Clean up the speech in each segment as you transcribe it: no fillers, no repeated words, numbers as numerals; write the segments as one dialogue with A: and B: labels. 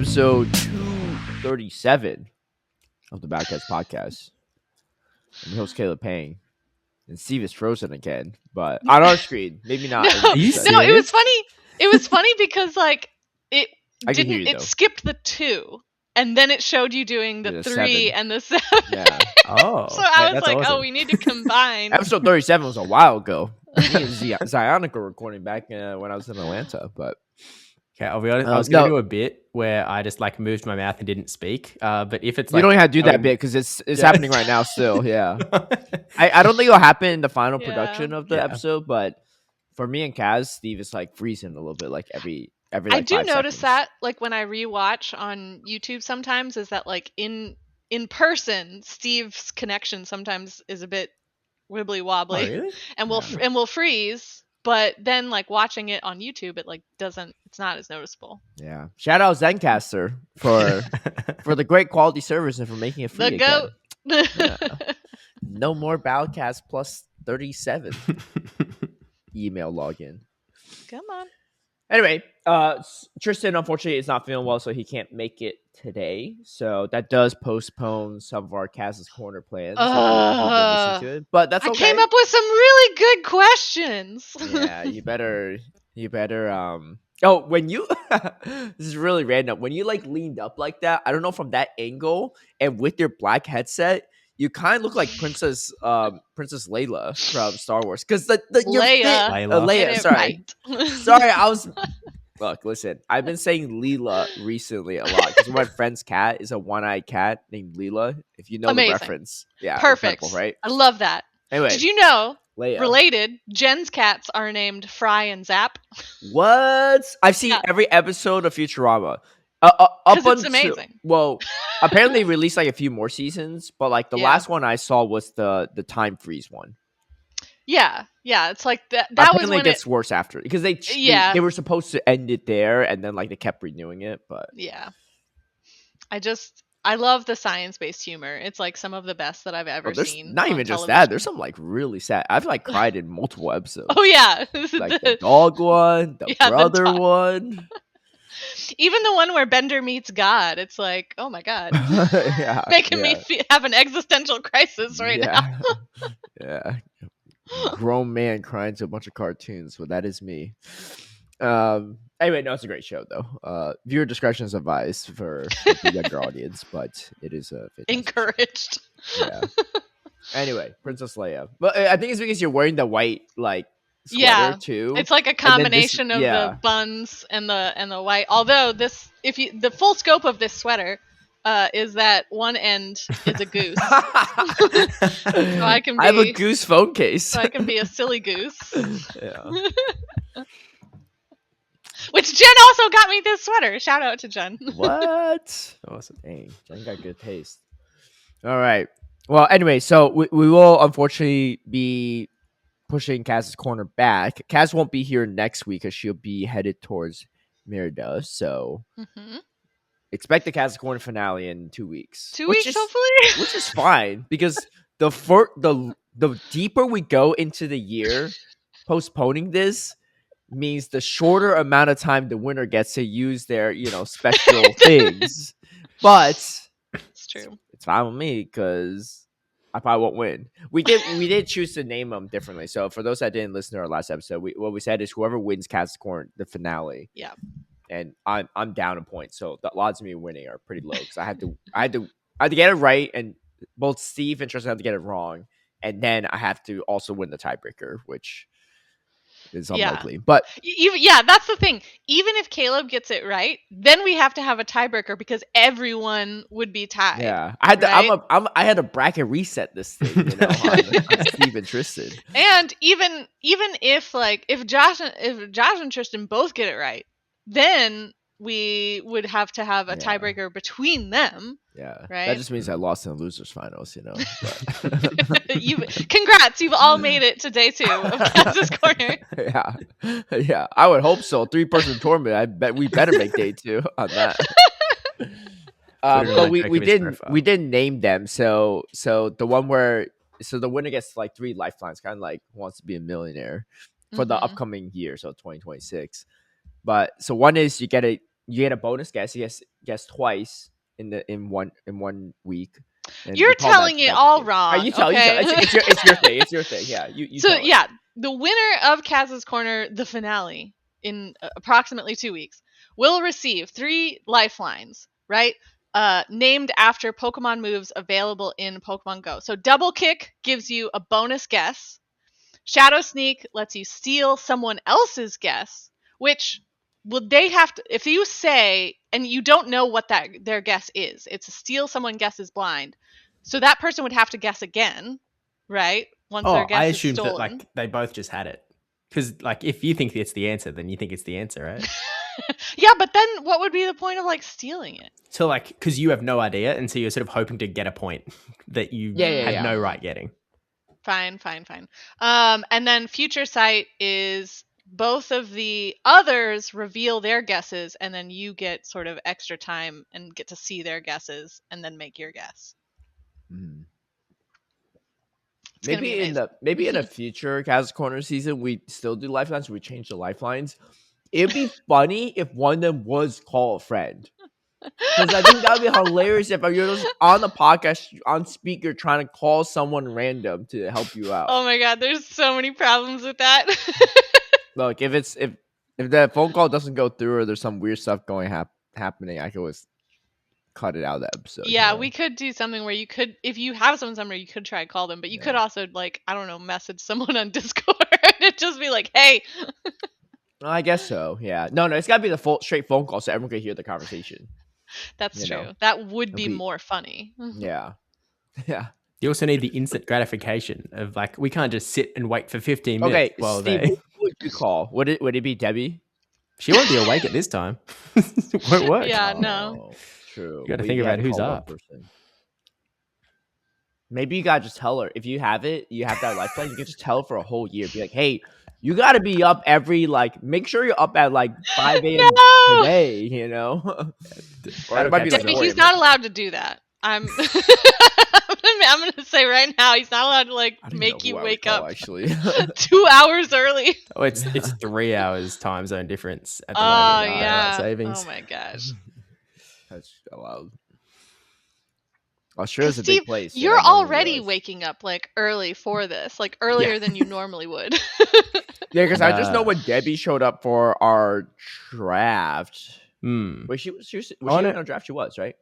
A: episode 237 of the Badcast podcast. I'm your host, Caleb Peng. And Steve is frozen again, but on our screen, maybe not.
B: No, it was funny. It was funny because it didn't. It skipped the 2, and then it showed you doing the 3
A: 7.
B: and the 7.
A: Yeah.
C: Oh,
B: so I was like,
C: awesome.
B: oh, we need to combine.
A: Episode 37 was a while ago. Me and Zionica were recording back when I was in Atlanta, but.
C: Okay, I'll be honest. I was going to do a bit where I just moved my mouth and didn't speak. But if it's
A: you don't have to do that bit because it's happening right now still. Yeah, I don't think it'll happen in the final production of the episode, but for me and Kaz, Steve is freezing a little bit, every. I
B: do notice that when I rewatch on YouTube sometimes is that in person, Steve's connection sometimes is a bit wibbly wobbly,
C: really?
B: and we'll freeze. But then, watching it on YouTube, it it's not as noticeable.
A: Yeah. Shout out Zencaster for the great quality service and for making it free.
B: The goat.
A: Yeah. No more Badcast plus 37 email login.
B: Come on.
A: Anyway, Tristan unfortunately is not feeling well, so he can't make it today. So that does postpone some of our Kaz's Corner plans. But that's okay.
B: I came up with some really good questions.
A: Yeah, you better. Oh, when you this is really random. When you leaned up like that, I don't know, from that angle and with your black headset, you kind of look like Princess Layla from Star Wars. Because
B: Leia.
A: Sorry, sorry. I was. Look, listen. I've been saying Leela recently a lot because my friend's cat is a one-eyed cat named Leela. If you know the reference, yeah,
B: perfect,
A: right?
B: I love that.
A: Anyway,
B: did you know?
A: Leia.
B: Related, Jen's cats are named Fry and Zap.
A: What? I've seen every episode of Futurama.
B: It's amazing.
A: Well, apparently they released a few more seasons, but the last one I saw was the time freeze one.
B: Yeah, it's that. That
A: apparently
B: was when
A: it gets worse after because they were supposed to end it there, and then they kept renewing it. But
B: yeah, I love the science-based humor. It's some of the best that I've ever seen.
A: Not even just that. There's some really sad. I've cried in multiple episodes.
B: Oh yeah,
A: the dog one, the brother one.
B: Even the one where Bender meets God, it's oh my God, making me have an existential crisis right now.
A: Yeah, grown man crying to a bunch of cartoons. Well, that is me. Anyway, no, it's a great show though. Viewer discretion is advised for the younger audience, but it is
B: encouraged.
A: Yeah. Anyway, Princess Leia, but I think it's because you're wearing the white sweater too.
B: It's a combination of the buns and the white. Although the full scope of this sweater is that one end is a goose. So I have
A: a goose phone case.
B: So I can be a silly goose.
A: Yeah.
B: Which Jen also got me this sweater. Shout out to Jen.
A: What? Awesome. Dang, Jen got good taste. All right. Well, anyway, so we will unfortunately be pushing Kaz's Corner back. Kaz won't be here next week because she'll be headed towards Merida. So expect the Kaz's Corner finale in 2 weeks.
B: 2 weeks, hopefully?
A: Which is fine because the deeper we go into the year, postponing this means the shorter amount of time the winner gets to use their special things. But
B: it's true.
A: It's fine with me because I probably won't win. We did choose to name them differently. So for those that didn't listen to our last episode, what we said is whoever wins Kaz's Corner, the finale.
B: Yeah.
A: And I'm down a point, so the odds of me winning are pretty low because I had to get it right, and both Steve and Tristan had to get it wrong, and then I have to also win the tiebreaker, which is unlikely. But
B: that's the thing. Even if Caleb gets it right, then we have to have a tiebreaker because everyone would be tied.
A: Yeah, I had to bracket reset this thing, on Steve and Tristan.
B: And even if Josh and Tristan both get it right, then we would have to have a tiebreaker between them.
A: Yeah,
B: right.
A: That just means I lost in the losers finals,
B: But. Congrats! You've all made it to day 2 of Kaz's Corner.
A: Yeah. I would hope so. 3-person tournament. I bet we better make day 2 on that. But we didn't name them. So the one where the winner gets 3 lifelines, kind of wants to be a millionaire for the upcoming year, so 2026. But so one is you get you get a bonus guess. You guess twice in one week. And
B: You're telling it all wrong.
A: You tell. It's your thing. It's your thing. Yeah. You
B: so
A: tell
B: yeah, the winner of Kaz's Corner, the finale in approximately 2 weeks, will receive 3 lifelines. Right. Named after Pokemon moves available in Pokemon Go. So Double Kick gives you a bonus guess. Shadow Sneak lets you steal someone else's guess, which would they have to, if you say, and you don't know what their guess is, it's a steal someone guesses blind. So that person would have to guess again, right? Once their guess is stolen. I assumed
C: that like they both just had it. Because like if you think it's the answer, then you think it's the answer, right?
B: Yeah, but then what would be the point of like stealing it?
C: So like, because you have no idea, and so you're sort of hoping to get a point that you had no right getting.
B: Fine. And then Future Sight is both of the others reveal their guesses, and then you get sort of extra time and get to see their guesses and then make your guess.
A: Maybe in a future Kaz Corner season, we still do lifelines. We change the lifelines. It'd be funny if one of them was call a friend. Because I think that would be hilarious if you're just on the podcast, on speaker, trying to call someone random to help you out.
B: Oh my god, there's so many problems with that.
A: Look, if the phone call doesn't go through or there's some weird stuff happening, I could always cut it out of the episode.
B: Yeah, we could do something where you could, if you have someone's number, you could try to call them, but you could also, like, I don't know, message someone on Discord and just be like, hey.
A: I guess so, yeah. No, it's got to be the straight phone call so everyone can hear the conversation.
B: That's true. That would be more funny.
A: Yeah.
C: You also need the instant gratification of like, we can't just sit and wait for 15 minutes.
A: Okay, Steve, who would you call? Would it be Debbie?
C: She won't be awake at this time. It won't work.
B: Yeah, no.
A: True.
C: You got to think about who's up.
A: Maybe you got to just tell her. If you have that lifeline, you can just tell her for a whole year. Be like, hey, you got to be up make sure you're up at like 5 a.m. today, you know?
B: Debbie, he's not allowed to do that. I'm going to say right now, he's not allowed to like make you wake up
A: actually
B: 2 hours early.
C: Oh, it's 3 hours time zone difference at the moment.
B: Yeah.
C: Savings.
B: Oh my gosh.
A: That's allowed. Australia's a big place.
B: You're already waking up like early for this, like earlier than you normally would.
A: Yeah, because I just know when Debbie showed up for our draft. Wait, she was in our draft? She was, right?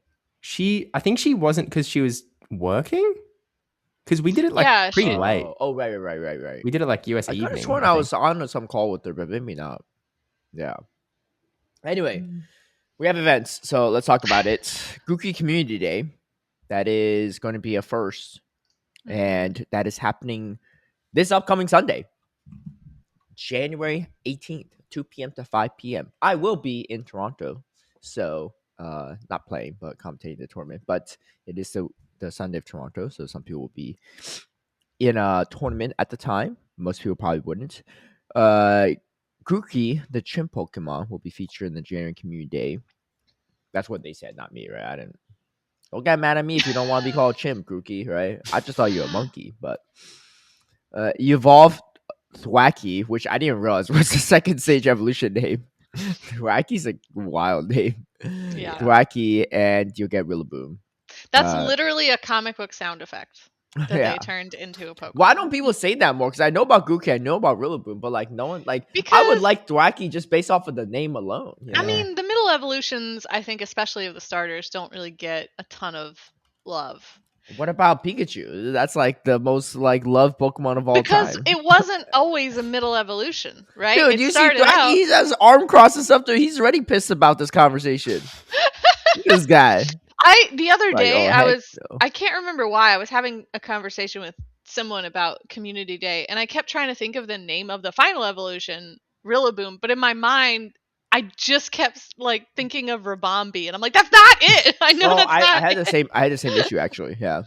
C: I think she wasn't because she was working. Because we did it like pretty late.
A: Oh, right.
C: We did it like US evening.
A: I could have sworn I was on some call with her, but maybe not. Yeah. Anyway, we have events, so let's talk about it. Gookey Community Day. That is going to be a first. And that is happening this upcoming Sunday, January 18th, 2 p.m. to 5 p.m. I will be in Toronto. So, not playing, but commentating the tournament. But it is the Sunday of Toronto, so some people will be in a tournament at the time. Most people probably wouldn't. Gookey, the chimp Pokemon, will be featured in the January Community Day. That's what they said, not me, right? Don't get mad at me if you don't want to be called chimp, Gookey, right? I just thought you were a monkey, but you evolved Thwackey, which I didn't realize was the second stage evolution name. Thwackey's a wild name.
B: Yeah.
A: Thwackey, and you'll get Rillaboom.
B: That's literally a comic book sound effect that they turned into a Pokemon.
A: Why don't people say that more? Because I know about Gookey, I know about Rillaboom, but like no one I would like Thwackey just based off of the name alone.
B: I mean, the middle evolutions, I think, especially of the starters, don't really get a ton of love.
A: What about Pikachu? That's like the most loved Pokemon of all time.
B: Because it wasn't always a middle evolution, right?
A: Dude, you see Thwackey, he has arm crossed and stuff. He's already pissed about this conversation. This guy.
B: The other day, I can't remember why, I was having a conversation with someone about Community Day, and I kept trying to think of the name of the final evolution, Rillaboom, but in my mind, I just kept thinking of Rabombi, and I'm like, that's not it. I know that's not it.
A: I had the same issue actually. Yeah.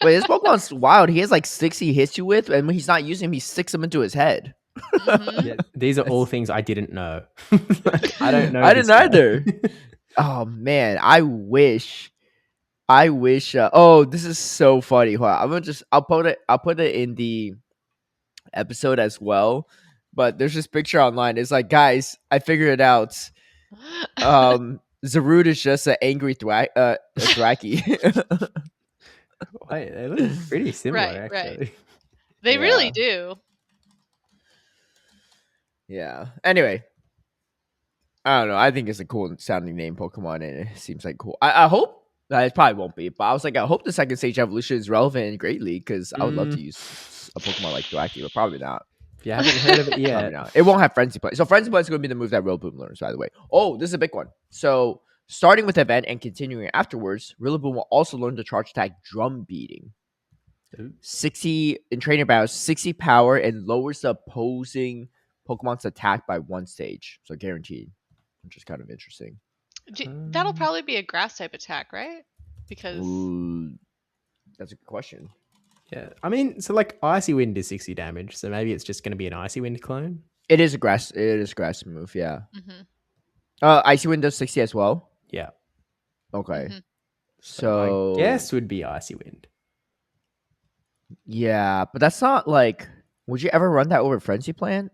A: But this Pokemon's wild. He has 6 he hits you with, and when he's not using him, he sticks them into his head.
C: Yeah, these are all things I didn't know. I don't know.
A: I didn't either. Oh man, I wish. This is so funny. Hold on, I'll put it in the episode as well. But there's this picture online. It's like, guys, I figured it out. Zarude is just an angry Thwackey.
C: Wait, they look pretty similar,
B: Right.
C: actually.
B: They really do.
A: Yeah. Anyway, I don't know. I think it's a cool sounding name, Pokemon, and it seems like cool. I hope it probably won't be, but I was like, I hope the second stage evolution is relevant in Great League because I would love to use a Pokemon like Thwackey, but probably not.
C: If you haven't heard of it yet,
A: probably not. It won't have Frenzy Play. So Frenzy Play is going to be the move that Rillaboom learns, by the way. Oh, this is a big one. So starting with event and continuing afterwards, Rillaboom will also learn the charge attack Drum Beating. 60 in training battles, 60 power, and lowers the opposing Pokemon's attack by 1 stage. So guaranteed, which is kind of interesting.
B: That'll probably be a grass type attack, right? Because
A: that's a good question.
C: Yeah, I mean, so like Icy Wind is 60 damage, so maybe it's just going to be an Icy Wind clone.
A: It is a grass move, yeah. Icy Wind does 60 as well.
C: Yeah.
A: Okay. So
C: my guess would be Icy Wind.
A: Yeah, but that's not like. Would you ever run that over Frenzy Plant?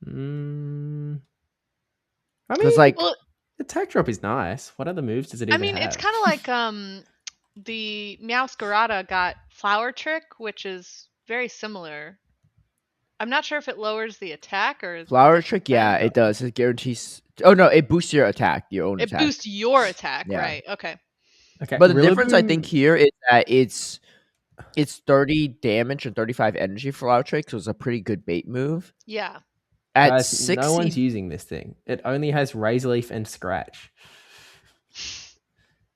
C: I mean,
A: like
C: attack drop is nice. What other moves does it even have?
B: It's kind of like the Meowscarada got Flower Trick, which is very similar. I'm not sure if it lowers the attack or
A: Flower Trick. Yeah, it does. It guarantees. Oh no, it boosts your attack, your own attack.
B: It boosts your attack, right? Okay.
A: But the difference I think here is that it's 30 damage and 35 energy for Flower Trick, so it's a pretty good bait move.
B: Yeah.
A: At
C: Guys,
A: 60,
C: no one's using this thing. It only has Razor Leaf and Scratch.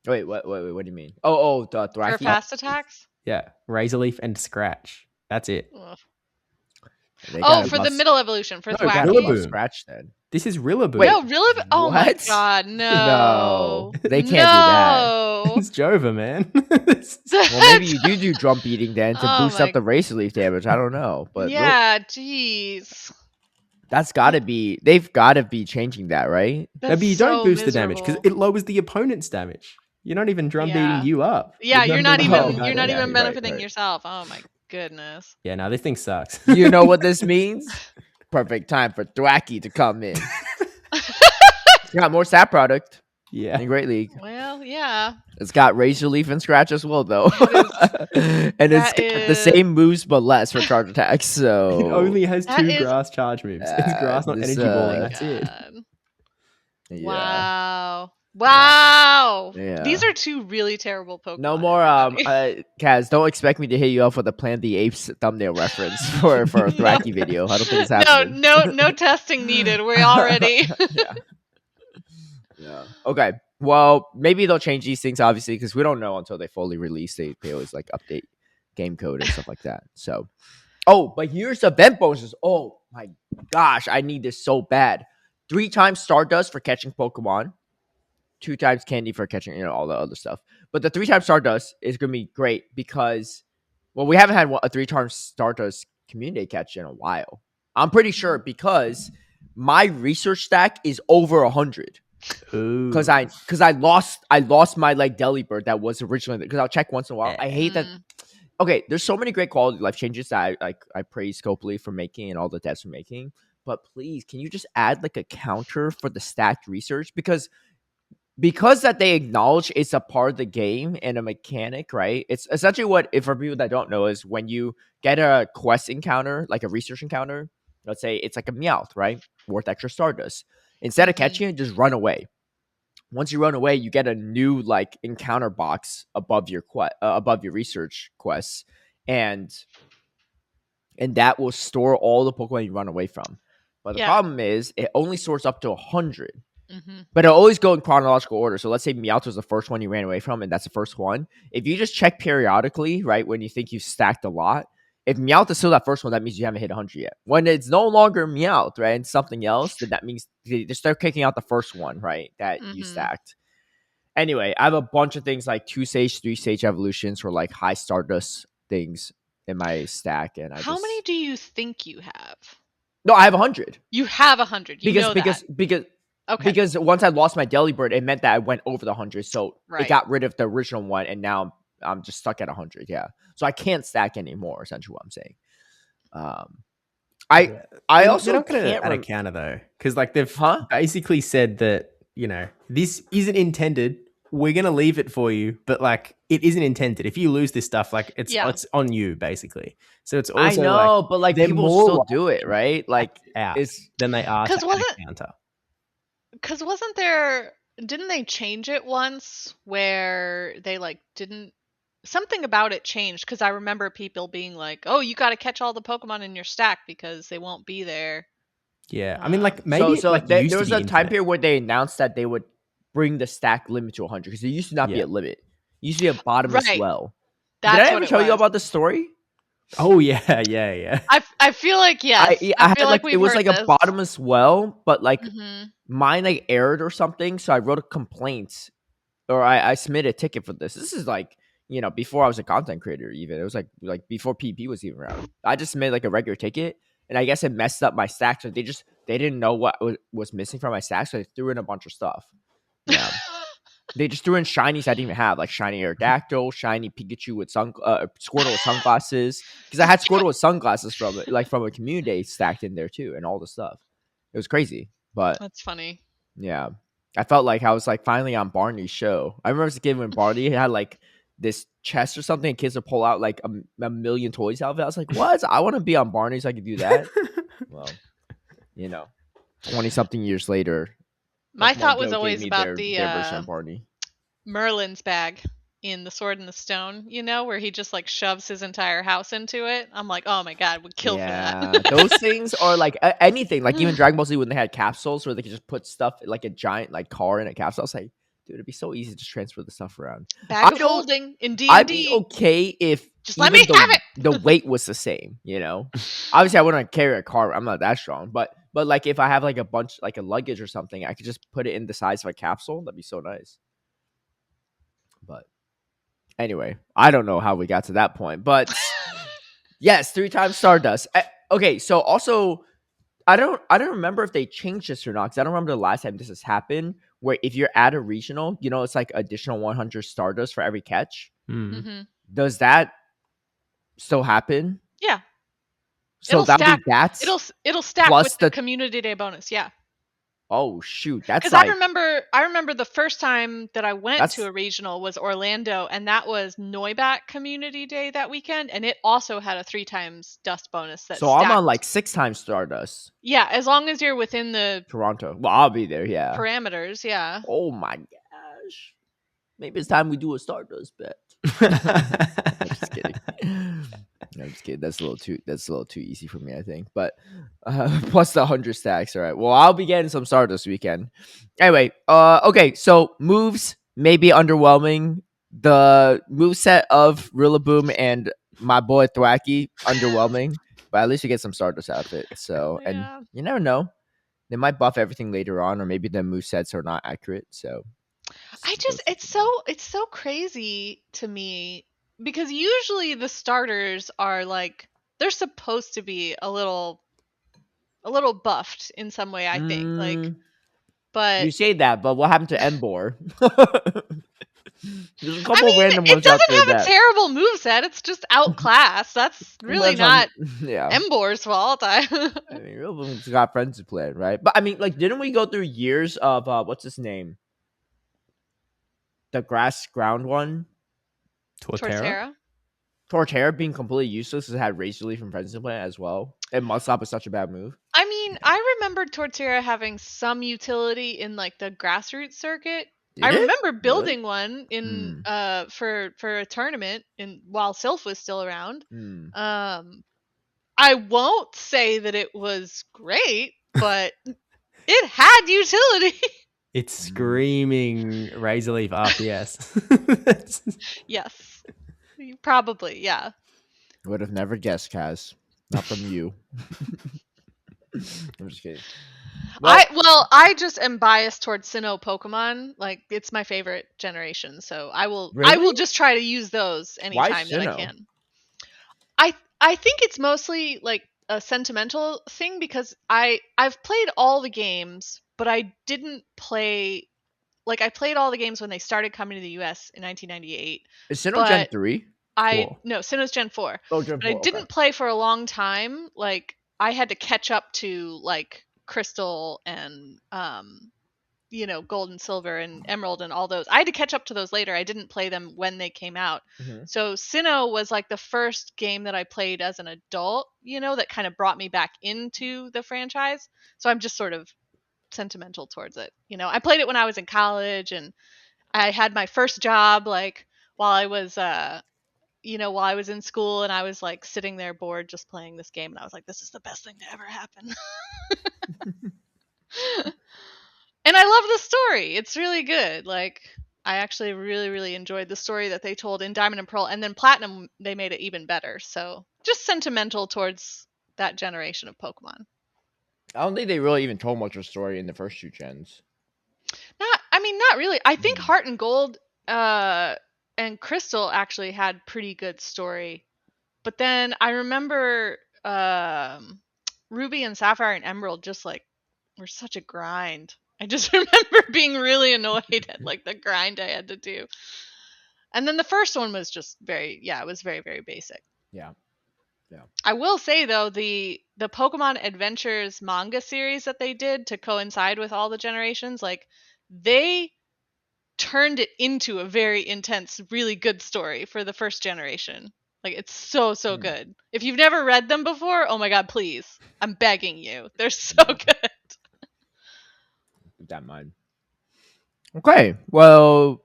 A: Wait, what do you mean? Oh, the Thwackey.
B: For fast attacks?
C: Yeah, Razor Leaf and Scratch. That's it.
B: For the middle evolution, for Thwackey.
A: Scratch then.
C: This is Rillaboom.
B: Wait, no, Rillaboom. Oh my god, no.
A: They can't do that.
C: It's Jova, man.
A: Well, maybe you do Drum Beating then to boost up the Razor Leaf damage. I don't know, but
B: yeah, jeez.
A: That's gotta be. They've gotta be changing that, right?
C: But you don't boost the damage because it lowers the opponent's damage. You're not even drum beating you up.
B: Yeah, you're not even benefiting yourself. Oh my goodness.
C: Yeah, no, this thing sucks.
A: You know what this means? Perfect time for Thwackey to come in. It's got more stat product.
C: Yeah.
A: In Great League.
B: Well, yeah.
A: It's got Razor Leaf and Scratch as well, though. And it's got the same moves, but less for charge attacks. So
C: it only has 2 grass charge moves. It's grass, not energy ball, and that's it.
B: Yeah. Wow.
A: Yeah.
B: These are 2 really terrible Pokemon.
A: No more Kaz, don't expect me to hit you up with a Plan the Apes thumbnail reference for a Thwackey video. I don't think it's happening.
B: No testing needed. We're all ready.
A: Yeah. Okay. Well, maybe they'll change these things, obviously, because we don't know until they fully release. They always like update game code and stuff like that. So, but here's the event bonuses. Oh my gosh, I need this so bad. 3 times Stardust for catching Pokemon. 2 times Candy for catching, all the other stuff. But the 3 times Stardust is going to be great because, we haven't had a 3 times Stardust community catch in a while. I'm pretty sure because my research stack is over 100. Because I lost my like Delibird that was originally, because I'll check once in a while. I hate that. Okay, there's so many great quality life changes that I praise Scopely for making and all the devs for making. But please, can you just add like a counter for the stacked research? Because that they acknowledge it's a part of the game and a mechanic, right? It's essentially what, if for people that don't know, is when you get a quest encounter, like a research encounter, let's say it's like a Meowth, right? Worth extra Stardust. Instead of catching it, just run away. Once you run away, you get a new like encounter box above your research quests, and that will store all the Pokemon you run away from. But the problem is, it only stores up to 100. But it'll always go in chronological order. So let's say Meowth was the first one you ran away from, and that's the first one. If you just check periodically, right, when you think you've stacked a lot, if Meowth is still that first one, that means you haven't hit 100 yet. When it's no longer Meowth, right, and something else, then that means they start kicking out the first one, right, that you stacked. Anyway, I have a bunch of things like 2-stage, 3-stage evolutions for like high Stardust things in my stack. And
B: how many do you think you have?
A: No, I have 100.
B: You have 100.
A: Because once I lost my Delibird, it meant that I went over the 100. So it got rid of the original one, and now I'm just stuck at 100. Yeah. So I can't stack anymore, essentially what I'm saying. also
C: they're not gonna
A: can't
C: add a counter though, because like they've basically said that, you know, this isn't intended. We're gonna leave it for you, but like it isn't intended. If you lose this stuff, like it's on you basically. So it's also
A: I know, but like people still do it, right? Like
C: out than they are to add a counter.
B: Because wasn't there? Didn't they change it once where they like didn't? Something about it changed, because I remember people being like, "Oh, you got to catch all the Pokemon in your stack because they won't be there."
C: Yeah, I mean, like maybe
A: so
C: like
A: there was a time period where they announced that they would bring the stack limit to 100, because it used to not be a limit. It used to be a bottomless well.
B: That's
A: Did I ever tell you about the story?
C: Oh yeah.
B: I feel like yes.
A: I feel like it was like a bottomless well, but like mine like aired or something, so I wrote a complaint, or I submitted a ticket for this. This is like, you know, before I was a content creator. Even it was like before PP was even around. I just made like a regular ticket, and I guess it messed up my stack. So they didn't know what was missing from my stack, so they threw in a bunch of stuff. Yeah. They just threw in shinies I didn't even have, like shiny Aerodactyl, shiny Pikachu with Squirtle with sunglasses. Because I had Squirtle with sunglasses from a community day stacked in there too, and all the stuff. It was crazy, but
B: that's funny.
A: Yeah, I felt like I was like finally on Barney's show. I remember as a kid when Barney had like this chest or something, and kids would pull out like a million toys out of it. I was like, what? I want to be on Barney so I could do that. Well, you know, 20-something years later.
B: My thought was always about the version of Barney. Merlin's bag in The Sword and the Stone, you know, where he just like shoves his entire house into it. I'm like, oh my god, would kill for that.
A: Those things are like anything, like even Dragon Ball Z when they had capsules where they could just put stuff like a giant like car in a capsule. I was like, dude, it'd be so easy to just transfer the stuff around.
B: Bag of holding in D&D.
A: I'd be okay if
B: just let me have it.
A: The weight was the same, you know. Obviously, I wouldn't carry a car. I'm not that strong, but like if I have like a bunch, like a luggage or something, I could just put it in the size of a capsule. That'd be so nice. But anyway, I don't know how we got to that point, but yes, 3 times Stardust. Okay, so also, I don't remember if they changed this or not, because I don't remember the last time this has happened, where if you're at a regional, you know, it's like additional 100 Stardust for every catch.
B: Mm-hmm.
A: Does that still happen?
B: Yeah.
A: So that'll be that.
B: It'll stack with the community day bonus. Yeah.
A: Oh shoot, that's
B: because
A: like,
B: I remember the first time that I went to a regional was Orlando, and that was Neuback Community Day that weekend, and it also had a 3 times dust bonus.
A: So stacked. I'm on like 6 times Stardust.
B: Yeah, as long as you're within the
A: Toronto. Well, I'll be there. Yeah.
B: Parameters. Yeah.
A: Oh my gosh. Maybe it's time we do a Stardust bet. I'm just kidding. I'm just kidding. That's a little too easy for me, I think. But plus the 100 stacks. All right. Well, I'll be getting some Stardust weekend. Anyway, okay. So moves may be underwhelming. The moveset of Rillaboom and my boy Thwackey, underwhelming. But at least you get some Stardust out of it. So, and you never know. They might buff everything later on, or maybe the movesets are not accurate. So
B: it's so crazy to me, because usually the starters are like, they're supposed to be a little buffed in some way, I think. Like, but
A: you say that, but what happened to Embor? There's a couple random ones.
B: It doesn't have a terrible moveset. It's just outclassed. That's really not Embor's fault. I
A: mean, Rillaboom's got friends to play, right? But I mean, like, didn't we go through years of what's his name? The grass ground one? Torterra being completely useless because it had Razor Leaf from friends to play as well. And Mudslap is such a bad move.
B: I mean, I remember Torterra having some utility in like the grassroots circuit. I remember building one in for a tournament while Sylph was still around. I won't say that it was great, but it had utility.
C: It's screaming Razor Leaf RPS.
B: Yes. Probably, yeah.
A: Would have never guessed, Kaz. Not from you. I'm just kidding.
B: I just am biased towards Sinnoh Pokemon. Like, it's my favorite generation, so I will just try to use those anytime that I can. I think it's mostly like a sentimental thing, because I've played all the games, but I didn't play, like, I played all the games when they started coming to the US in 1998.
A: Is Sinnoh Gen 3?
B: No, Sinnoh's Gen 4.
A: Oh, Gen 4.
B: But I didn't play for a long time, like I had to catch up to like Crystal and Gold and Silver and Emerald and all those. I had to catch up to those later. I didn't play them when they came out. Mm-hmm. So Sinnoh was like the first game that I played as an adult, that kind of brought me back into the franchise. So I'm just sort of sentimental towards it. I played it when I was in college, and I had my first job like while I was while I was in school, and I was like sitting there bored just playing this game, and I was like, this is the best thing to ever happen. And I love the story. It's really good. Like, I actually really, really enjoyed the story that they told in Diamond and Pearl, and then Platinum, they made it even better. So just sentimental towards that generation of Pokemon.
A: I don't think they really even told much of a story in the first 2 gens.
B: Not really. I think Heart and Gold and Crystal actually had pretty good story. But then I remember Ruby and Sapphire and Emerald just like were such a grind. I just remember being really annoyed at like the grind I had to do. And then the first one was just it was very, very basic.
A: Yeah.
B: I will say though, the Pokemon Adventures manga series that they did to coincide with all the generations, like they turned it into a very intense, really good story for the first generation. Like it's so good. If you've never read them before, oh my god, please. I'm begging you. They're so good.
A: Keep that in mind. Okay. Well,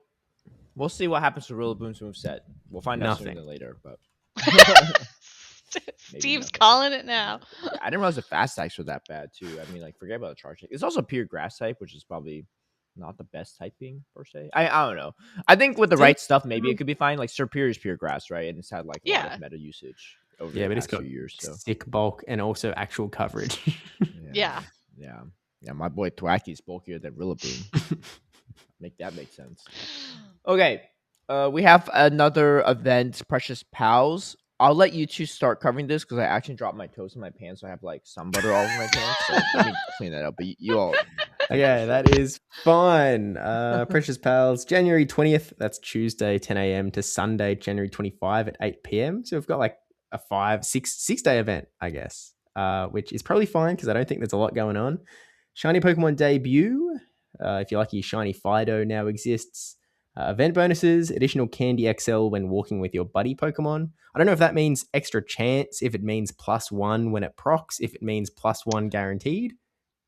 A: we'll see what happens to Rillaboom's moveset. We'll find out sooner than later, but
B: Steve's calling it now.
A: I didn't realize the fast types were that bad too. I mean, like, forget about the charge type. It's also pure grass type, which is probably not the best typing per se. I don't know. I think with the right stuff, maybe it could be fine. Like Serperior's pure grass, right? And it's had like a lot of meta usage over the past few years. So
C: sick bulk and also actual coverage.
B: Yeah.
A: My boy Thwackey's bulkier than Rillaboom. Make that make sense. Okay. We have another event, Precious Pals. I'll let you two start covering this because I actually dropped my toast in my pants, so I have like some butter all over my pants. So let me clean that up. But you all.
C: Okay, that is fine. Precious Pals, January 20th. That's Tuesday, 10 a.m. to Sunday, January 25 at 8 p.m. So we've got like a 6 day event, I guess, which is probably fine because I don't think there's a lot going on. Shiny Pokemon debut. If you're lucky, Shiny Fido now exists. Event bonuses, additional Candy XL when walking with your buddy Pokemon. I don't know if that means extra chance, if it means +1 when it procs, if it means +1 guaranteed.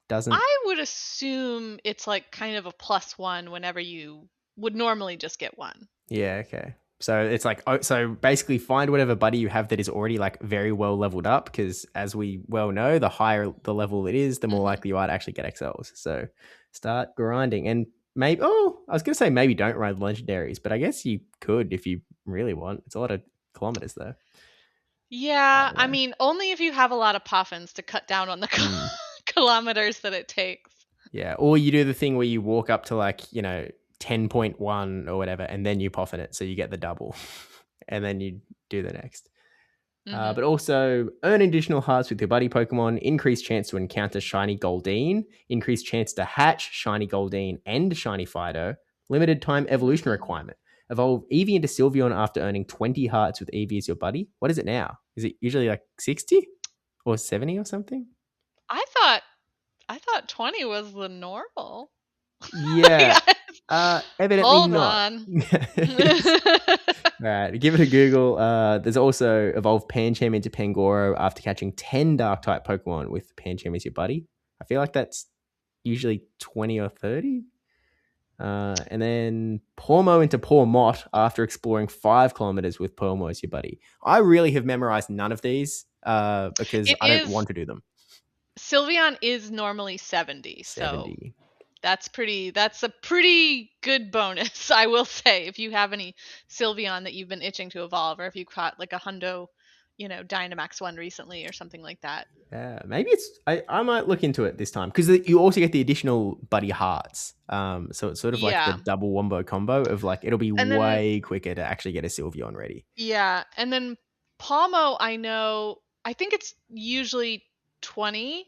C: Doesn't.
B: I would assume it's like kind of a +1 whenever you would normally just get 1.
C: Yeah, okay. So it's like, so basically find whatever buddy you have that is already like very well leveled up, because as we well know, the higher the level it is, the more likely you are to actually get XLs. So start grinding. And maybe, I was going to say maybe don't ride legendaries, but I guess you could if you really want. It's a lot of kilometers though.
B: Yeah, I mean, only if you have a lot of Poffins to cut down on the kilometers that it takes.
C: Yeah, or you do the thing where you walk up to like, 10.1 or whatever, and then you Poffin it, so you get the double. And then you do the next. But also earn additional hearts with your buddy Pokemon, increased chance to encounter Shiny Goldeen, increased chance to hatch Shiny Goldeen and Shiny Fido, limited time evolution requirement. Evolve Eevee into Sylveon after earning 20 hearts with Eevee as your buddy. What is it now? Is it usually like 60 or 70 or something?
B: I thought 20 was the normal.
C: Yeah. Evidently
B: Hold
C: not.
B: on.
C: All right, give it a Google. There's also evolved Pancham into Pangoro after catching 10 Dark-type Pokemon with Pancham as your buddy. I feel like that's usually 20 or 30. And then Pawmo into Pawmot after exploring 5 kilometers with Pawmo as your buddy. I really have memorized none of these because I don't want to do them.
B: Sylveon is normally 70. So that's a pretty good bonus, I will say, if you have any Sylveon that you've been itching to evolve, or if you caught like a Hundo, Dynamax one recently or something like that.
C: Yeah, maybe I might look into it this time, because you also get the additional buddy hearts. So it's sort of like the double wombo combo of like, it'll be way quicker to actually get a Sylveon ready.
B: Yeah, and then Pawmo, I think it's usually 20.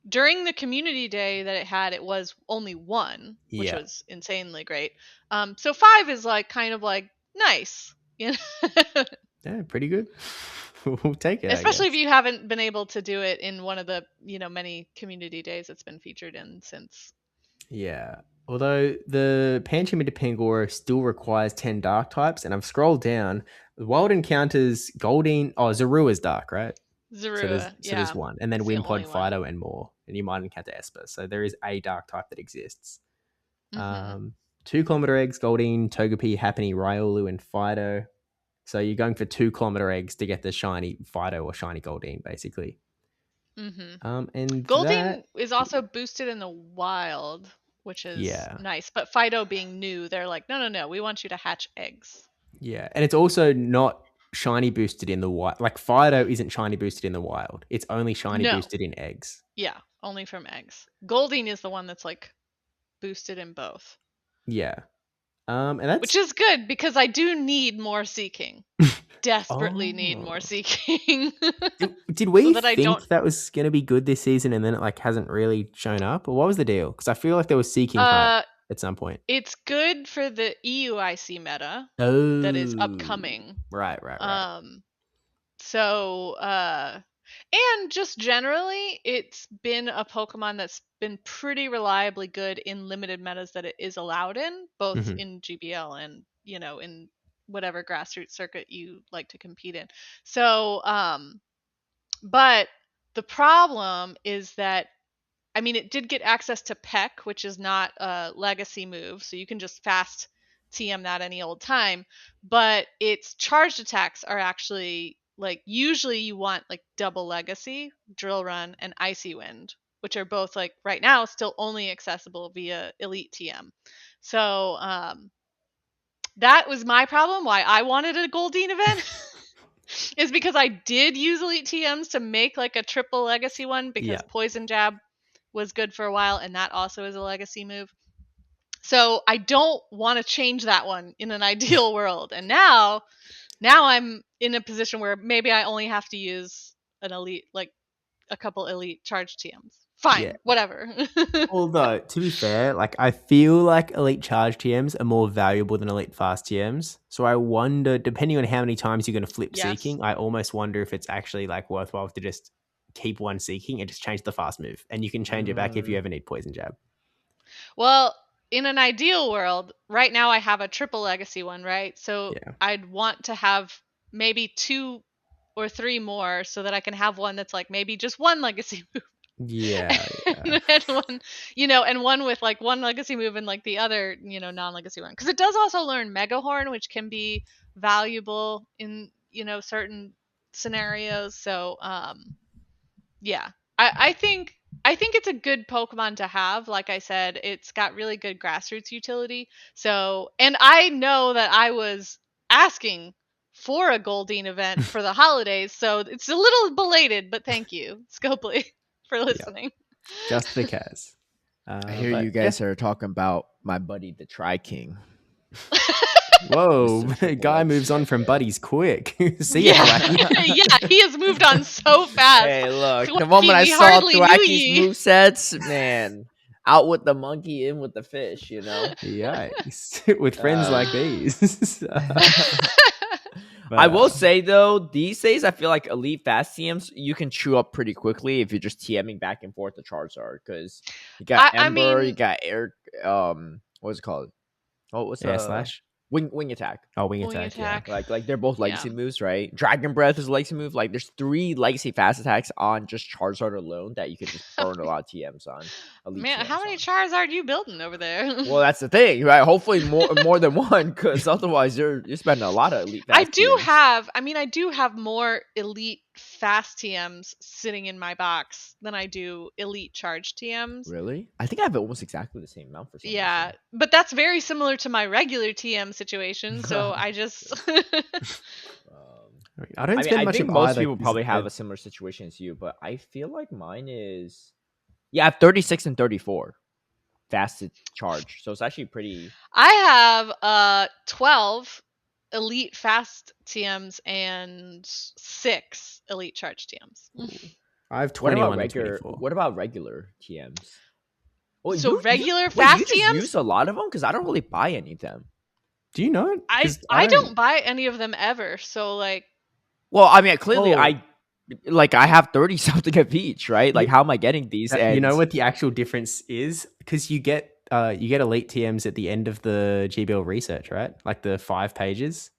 B: During the community day that it was only 1, which was insanely great. So 5 is like kind of like nice.
C: Yeah, pretty good. we'll take it.
B: Especially if you haven't been able to do it in one of the many community days it's been featured in since.
C: Yeah. Although the Pancham Pangoro still requires 10 dark types, and I've scrolled down. The wild encounters Goldeen. Oh, Zorua is dark, right?
B: Zorua,
C: so there's one, and then
B: it's the
C: Wimpod,
B: only
C: Fido,
B: one.
C: and more, and you might encounter Esper. So there is a dark type that exists. 2-kilometer eggs, Goldeen, Togepi, Happiny, Riolu, and Fido. So you're going for 2-kilometer eggs to get the shiny Fido or shiny Goldeen, basically. And
B: Goldeen is also boosted in the wild, which is nice. But Fido being new, they're like, no, we want you to hatch eggs.
C: Yeah, and it's also not shiny boosted in the wild. Like Fido isn't shiny boosted in the wild. It's only shiny boosted in eggs.
B: Yeah, only from eggs. Goldeen is the one that's like boosted in both.
C: Yeah. And that's
B: which is good because I do need more seeking. Desperately need more seeking.
C: Did we think that was going to be good this season and then it like hasn't really shown up? Or what was the deal? Because I feel like there was seeking hype at some point.
B: It's good for the EUIC meta that is upcoming.
C: Right.
B: So, and just generally, it's been a Pokemon that's been pretty reliably good in limited metas that it is allowed in, both in GBL and, in whatever grassroots circuit you like to compete in. So, but the problem is that, it did get access to Peck, which is not a legacy move, so you can just fast TM that any old time, but its charged attacks are actually like usually you want like double legacy, drill run, and icy wind, which are both like right now still only accessible via elite TM. So that was my problem why I wanted a Goldeen event is because I did use elite TMs to make like a triple legacy one because poison jab was good for a while and that also is a legacy move. So I don't want to change that one in an ideal world. And now I'm in a position where maybe I only have to use an elite, like a couple elite charge TMs. Fine, whatever.
C: Although, to be fair, like I feel like elite charge TMs are more valuable than elite fast TMs. So I wonder, depending on how many times you're going to flip seeking, I almost wonder if it's actually like worthwhile to just keep one seeking and just change the fast move. And you can change it back if you ever need poison jab.
B: Well, in an ideal world, right now I have a triple legacy one, right? So I'd want to have maybe 2 or 3 more so that I can have one that's like maybe just one legacy move. And one, and one with like one legacy move and like the other, non-legacy one. Because it does also learn Megahorn, which can be valuable in, certain scenarios. So, I think it's a good Pokemon to have. Like I said, it's got really good grassroots utility. So, and I know that I was asking for a Goldeen event for the holidays, so it's a little belated, but thank you, Scopely, for listening.
C: Just because.
A: I hear you guys are talking about my buddy, the Tri-King.
C: Whoa, guy moves on from buddies quick. See ya,
B: Thwackey. He has moved on so fast.
A: Hey, look, the moment I saw Thwacky's movesets, man, out with the monkey, in with the fish,
C: Yikes. With friends like these.
A: I will say, though, these days, I feel like elite fast TMs, you can chew up pretty quickly if you're just TMing back and forth to Charizard, because you got Ember, you got Air, what's it called? Oh, what's
C: Air Slash?
A: Wing attack.
C: Oh, wing attack.
A: Yeah. Like they're both legacy moves, right? Dragon Breath is a legacy move. Like there's 3 legacy fast attacks on just Charizard alone that you can just burn a lot of TMs on.
B: Man, TMs how many Charizard are you building over there?
A: Well, that's the thing, right? Hopefully more than one, because otherwise you're spending a lot of elite fast
B: I do have more elite fast TMs sitting in my box than I do elite charge TMs.
A: Really? I think I have almost exactly the same amount for some reason.
B: But that's very similar to my regular TM situation, so I just
C: I don't spend much
A: I think
C: of
A: most
C: either,
A: people probably have a similar situation as you, but I feel like mine is I have 36 and 34 fast to charge. So it's actually pretty.
B: I have 12 elite fast TMs and 6 elite charge TMs.
C: Ooh. I have 21 and 24.
A: What about regular TMs?
B: Oh, so regular fast TMs?
A: You use a lot of them? Because I don't really buy any of them.
C: Do you know?
B: I don't buy any of them ever. So like,
A: Well, I mean, clearly I have 30 something of each, right? Like, how am I getting these?
C: You know what the actual difference is? Because you get elite TMs at the end of the GBL research, right? Like the 5 pages.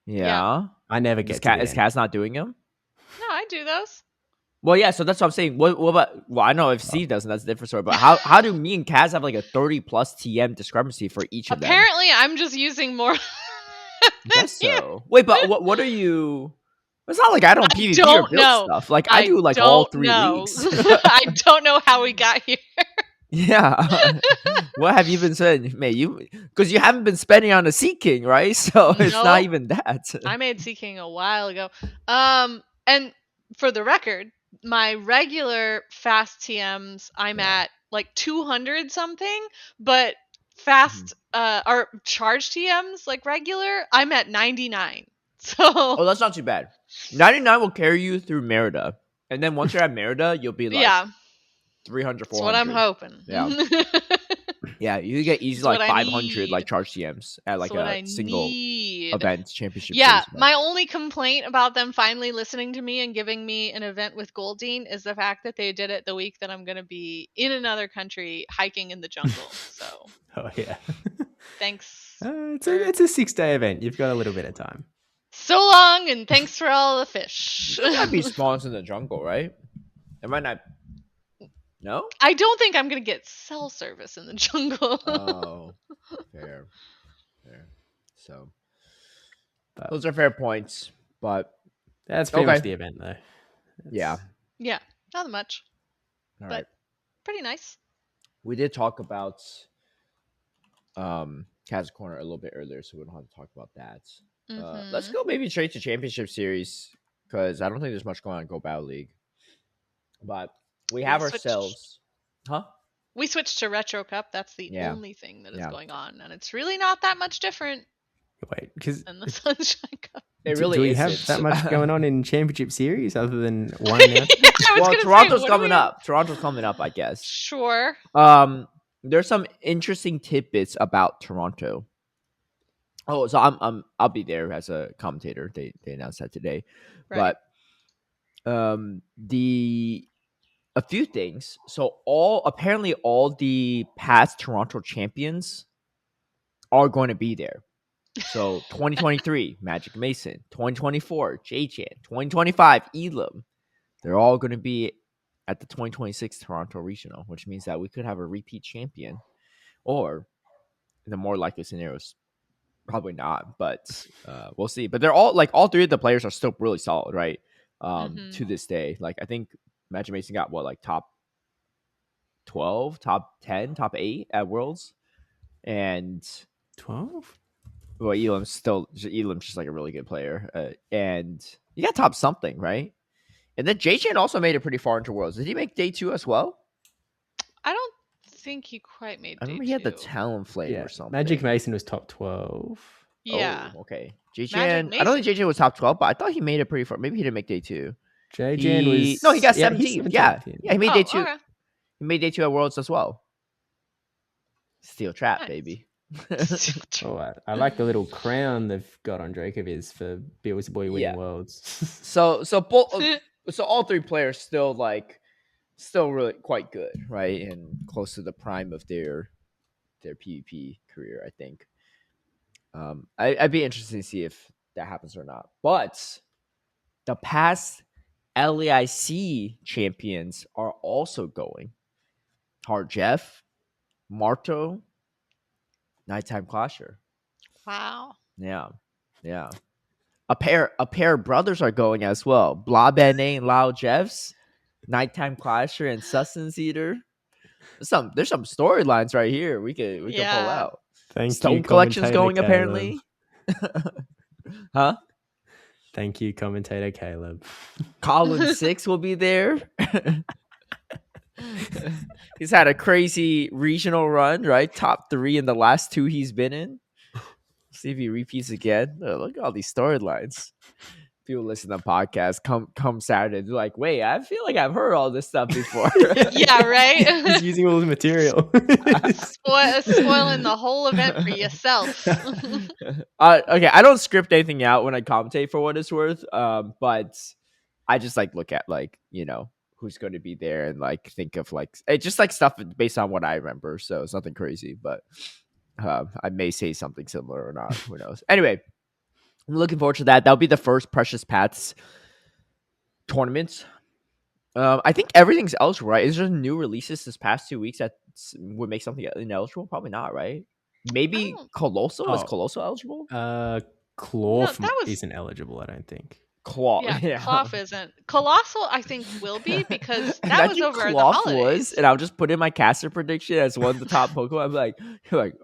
A: Yeah.
C: I never get to
A: Is Kaz not doing them?
B: No, I do those.
A: Well, yeah, so that's what I'm saying. What about? Well, I know if C doesn't, that's a different story. But how do me and Kaz have like a 30 plus TM discrepancy for each of them?
B: Apparently, I'm just using more.
A: I guess so. Wait, but what are you? It's not like I don't PvP or build stuff. Like I do like all 3 leagues.
B: I don't know how we got here.
A: Yeah. What have you been saying, mate? Because you haven't been spending on a Sea King, right? So it's not even that.
B: I made Sea King a while ago. And for the record, my regular fast TMs, I'm at like 200 something, but fast or charge TMs, like regular, I'm at 99. So
A: that's not too bad. 99 will carry you through Merida, and then once you're at Merida, you'll be like 300, 400.
B: That's what I'm hoping.
A: Yeah. Yeah, you get easy like 500 like charge TMs at like a single event championship.
B: Yeah, my only complaint about them finally listening to me and giving me an event with Goldine is the fact that they did it the week that I'm going to be in another country hiking in the jungle. So.
C: Oh yeah.
B: Thanks.
C: It's a 6-day event. You've got a little bit of time.
B: So long, and thanks for all the fish.
A: It might be spawns in the jungle, right? It might not. No?
B: I don't think I'm going to get cell service in the jungle.
A: Oh, fair. So, those are fair points, but...
C: That's pretty much the event, though.
A: Yeah.
B: Yeah, not much.
A: All
B: but
A: right.
B: Pretty nice.
A: We did talk about Kaz Corner a little bit earlier, so we don't have to talk about that. Let's go maybe straight to Championship Series, because I don't think there's much going on in Go Battle League. But... We have ourselves,
B: We switched to Retro Cup. That's the only thing that is going on, and it's really not that much different.
C: Wait, because
B: than the Sunshine Cup.
A: It really
C: do we have that much going on in Championship Series other than one announcement?
A: Well, Toronto's coming up. Toronto's coming up, I guess.
B: Sure.
A: There's some interesting tidbits about Toronto. Oh, so I'll be there as a commentator. They announced that today, but a few things. So apparently all the past Toronto champions are going to be there. So 2023, Magic Mason. 2024, J-Chan. 2025, Elam. They're all going to be at the 2026 Toronto Regional, which means that we could have a repeat champion. Or, the more likely scenarios, probably not, but we'll see. But they're all 3 of the players are still really solid, right? To this day. Like, I think Magic Mason got top 12, top 10, top 8 at Worlds, and
C: 12.
A: Well, Elam's just like a really good player, and he got top something, right? And then J-Chan also made it pretty far into Worlds. Did he make day 2 as well?
B: I don't think he quite made.
A: I remember he had the Talonflame or something.
C: Magic Mason was top 12.
B: Yeah.
A: Oh, okay. J-Chan. I don't think J-Chan was top 12, but I thought he made it pretty far. Maybe he didn't make day 2.
C: J-Chan was...
A: No, he got 17. Yeah, he made day 2.
B: Okay.
A: He made day 2 at Worlds as well. Steel Trap, baby.
C: I like the little crown they've got on Dracoviz for Beelzebub Boy winning Worlds.
A: So all 3 players still really quite good, right? And close to the prime of their PvP career, I think. I'd be interested to see if that happens or not. But the past LAIC champions are also going. Hard Jeff, Marto, Nighttime Clasher.
B: Wow.
A: Yeah. A pair of brothers are going as well. Blah Ben and Lao Jeffs, Nighttime Clasher and Sustenance Eater. There's some storylines right here we can pull out. Stone Collection's going apparently. Huh?
C: Thank you, commentator Caleb.
A: Colin 6 will be there. He's had a crazy regional run, right? Top 3 in the last 2 he's been in. See if he repeats again. Oh, look at all these storylines. people listen to podcasts come Saturday, they're like, wait, I feel like I've heard all this stuff before.
B: Yeah, right.
C: He's using all the material.
B: Spoiling the whole event for yourself.
A: Okay, I don't script anything out when I commentate for what it's worth. But I just like look at like, who's going to be there and like think of like it's just like stuff based on what I remember. So it's nothing crazy, but I may say something similar or not. Who knows? Anyway, I'm looking forward to that. That'll be the first Precious Paths tournament. I think everything's eligible, right? Is there new releases this past 2 weeks that would make something ineligible? Probably not, right? Maybe Colossal? Is Colossal eligible?
C: Cloth isn't eligible, I don't think.
A: Cloth.
B: Yeah, Cloth isn't. Colossal, I think, will be because that was over the holidays.
A: And I'll just put in my caster prediction as one of the top Pokemon. I'm like,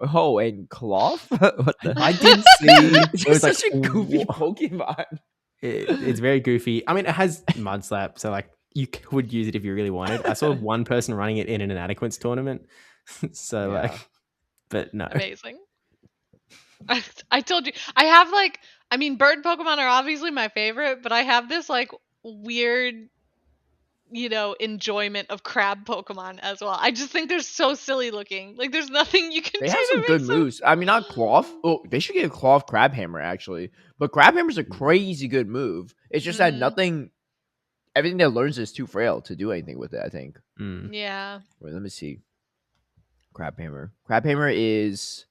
A: oh, and Cloth? What the?
C: I did see.
A: It was such a goofy Pokemon.
C: It's very goofy. I mean, it has Mud Slap, so like you could use it if you really wanted. I saw one person running it in an Inadequates tournament. So like, but no.
B: Amazing. I told you. I have like, I mean, bird Pokemon are obviously my favorite, but I have this like weird, enjoyment of crab Pokemon as well. I just think they're so silly looking. Like there's nothing you can do.
A: They have some good moves. I mean, not Cloth. Oh, they should get a Cloth Crab Hammer actually. But Crab Hammer's a crazy good move. It's just that everything that learns is too frail to do anything with it, I think.
B: Yeah.
A: Wait, let me see. Crab Hammer. Crab Hammer is...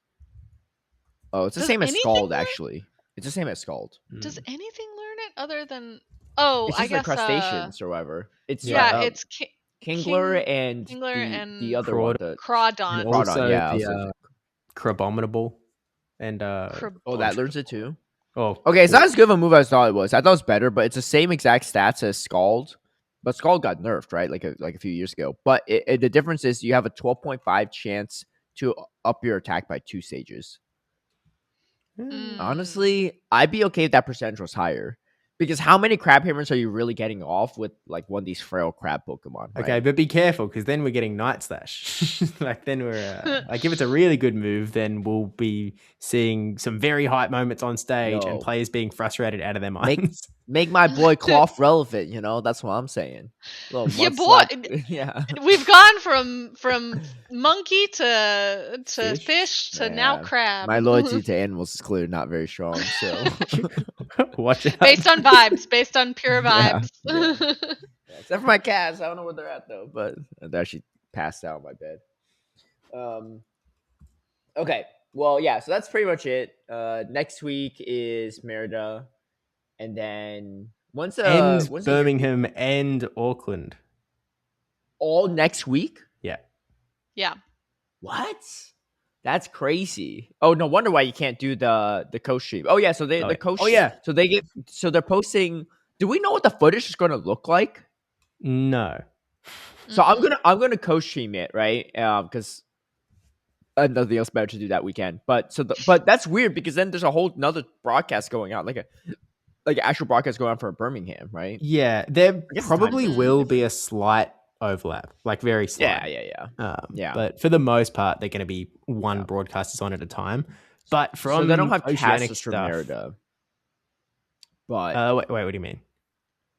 A: Oh, it's the same as Scald, actually. It's the same as Scald.
B: Does anything learn it other than... Oh,
A: it's just
B: I guess...
A: crustaceans or whatever. It's
B: it's
A: Kingler and the other one.
B: Crawdon.
C: Also
A: yeah.
C: The Crabominable. And...
A: that learns it too?
C: Oh,
A: okay, it's not as good of a move as I thought it was. I thought it was better, but it's the same exact stats as Scald. But Scald got nerfed, right? Like a few years ago. But the difference is you have a 12.5 chance to up your attack by 2 stages. Honestly, I'd be okay if that percentage was higher. Because how many Crab Hammers are you really getting off with like one of these frail crab Pokemon? Right?
C: Okay, but be careful because then we're getting Night Slash. Like then we're like if it's a really good move, then we'll be seeing some very hype moments on stage and players being frustrated out of their minds.
A: Make my boy Cloth relevant, that's what I'm saying.
B: Yeah, boy.
A: Yeah.
B: We've gone from monkey to fish to now crab.
A: My loyalty to animals is clearly not very strong, so
C: watch it.
B: Based on vibes, based on pure vibes.
A: Yeah. Except for my cats. I don't know where they're at though, but they actually passed out in my bed. Okay. Well, yeah, so that's pretty much it. Next week is Merida. And then once
C: Birmingham and Auckland.
A: All next week?
C: Yeah.
B: Yeah.
A: What? That's crazy. Oh, no wonder why you can't do the coast stream. Oh yeah, so the coast.
C: Oh yeah.
A: So they're posting. Do we know what the footage is going to look like?
C: No.
A: So I'm gonna coast stream it, right? Because nothing else better to do that weekend. But that's weird because then there's a whole another broadcast going on, like an actual broadcast going on for Birmingham, right?
C: Yeah, there probably will be a slight overlap, like very slight.
A: Yeah.
C: But for the most part, they're going to be one broadcast is on at a time. But from
A: so they don't have
C: Oceanic
A: casters
C: stuff,
A: from Merida. But
C: wait, what do you mean?